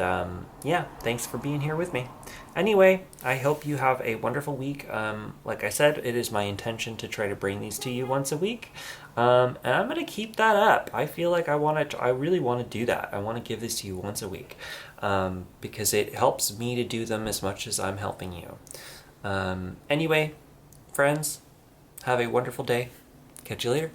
yeah, thanks for being here with me. Anyway, I hope you have a wonderful week. Like I said, it is my intention to try to bring these to you once a week. And I'm going to keep that up. I feel like I really want to do that. I want to give this to you once a week, because it helps me to do them as much as I'm helping you. Anyway, friends, have a wonderful day. Catch you later.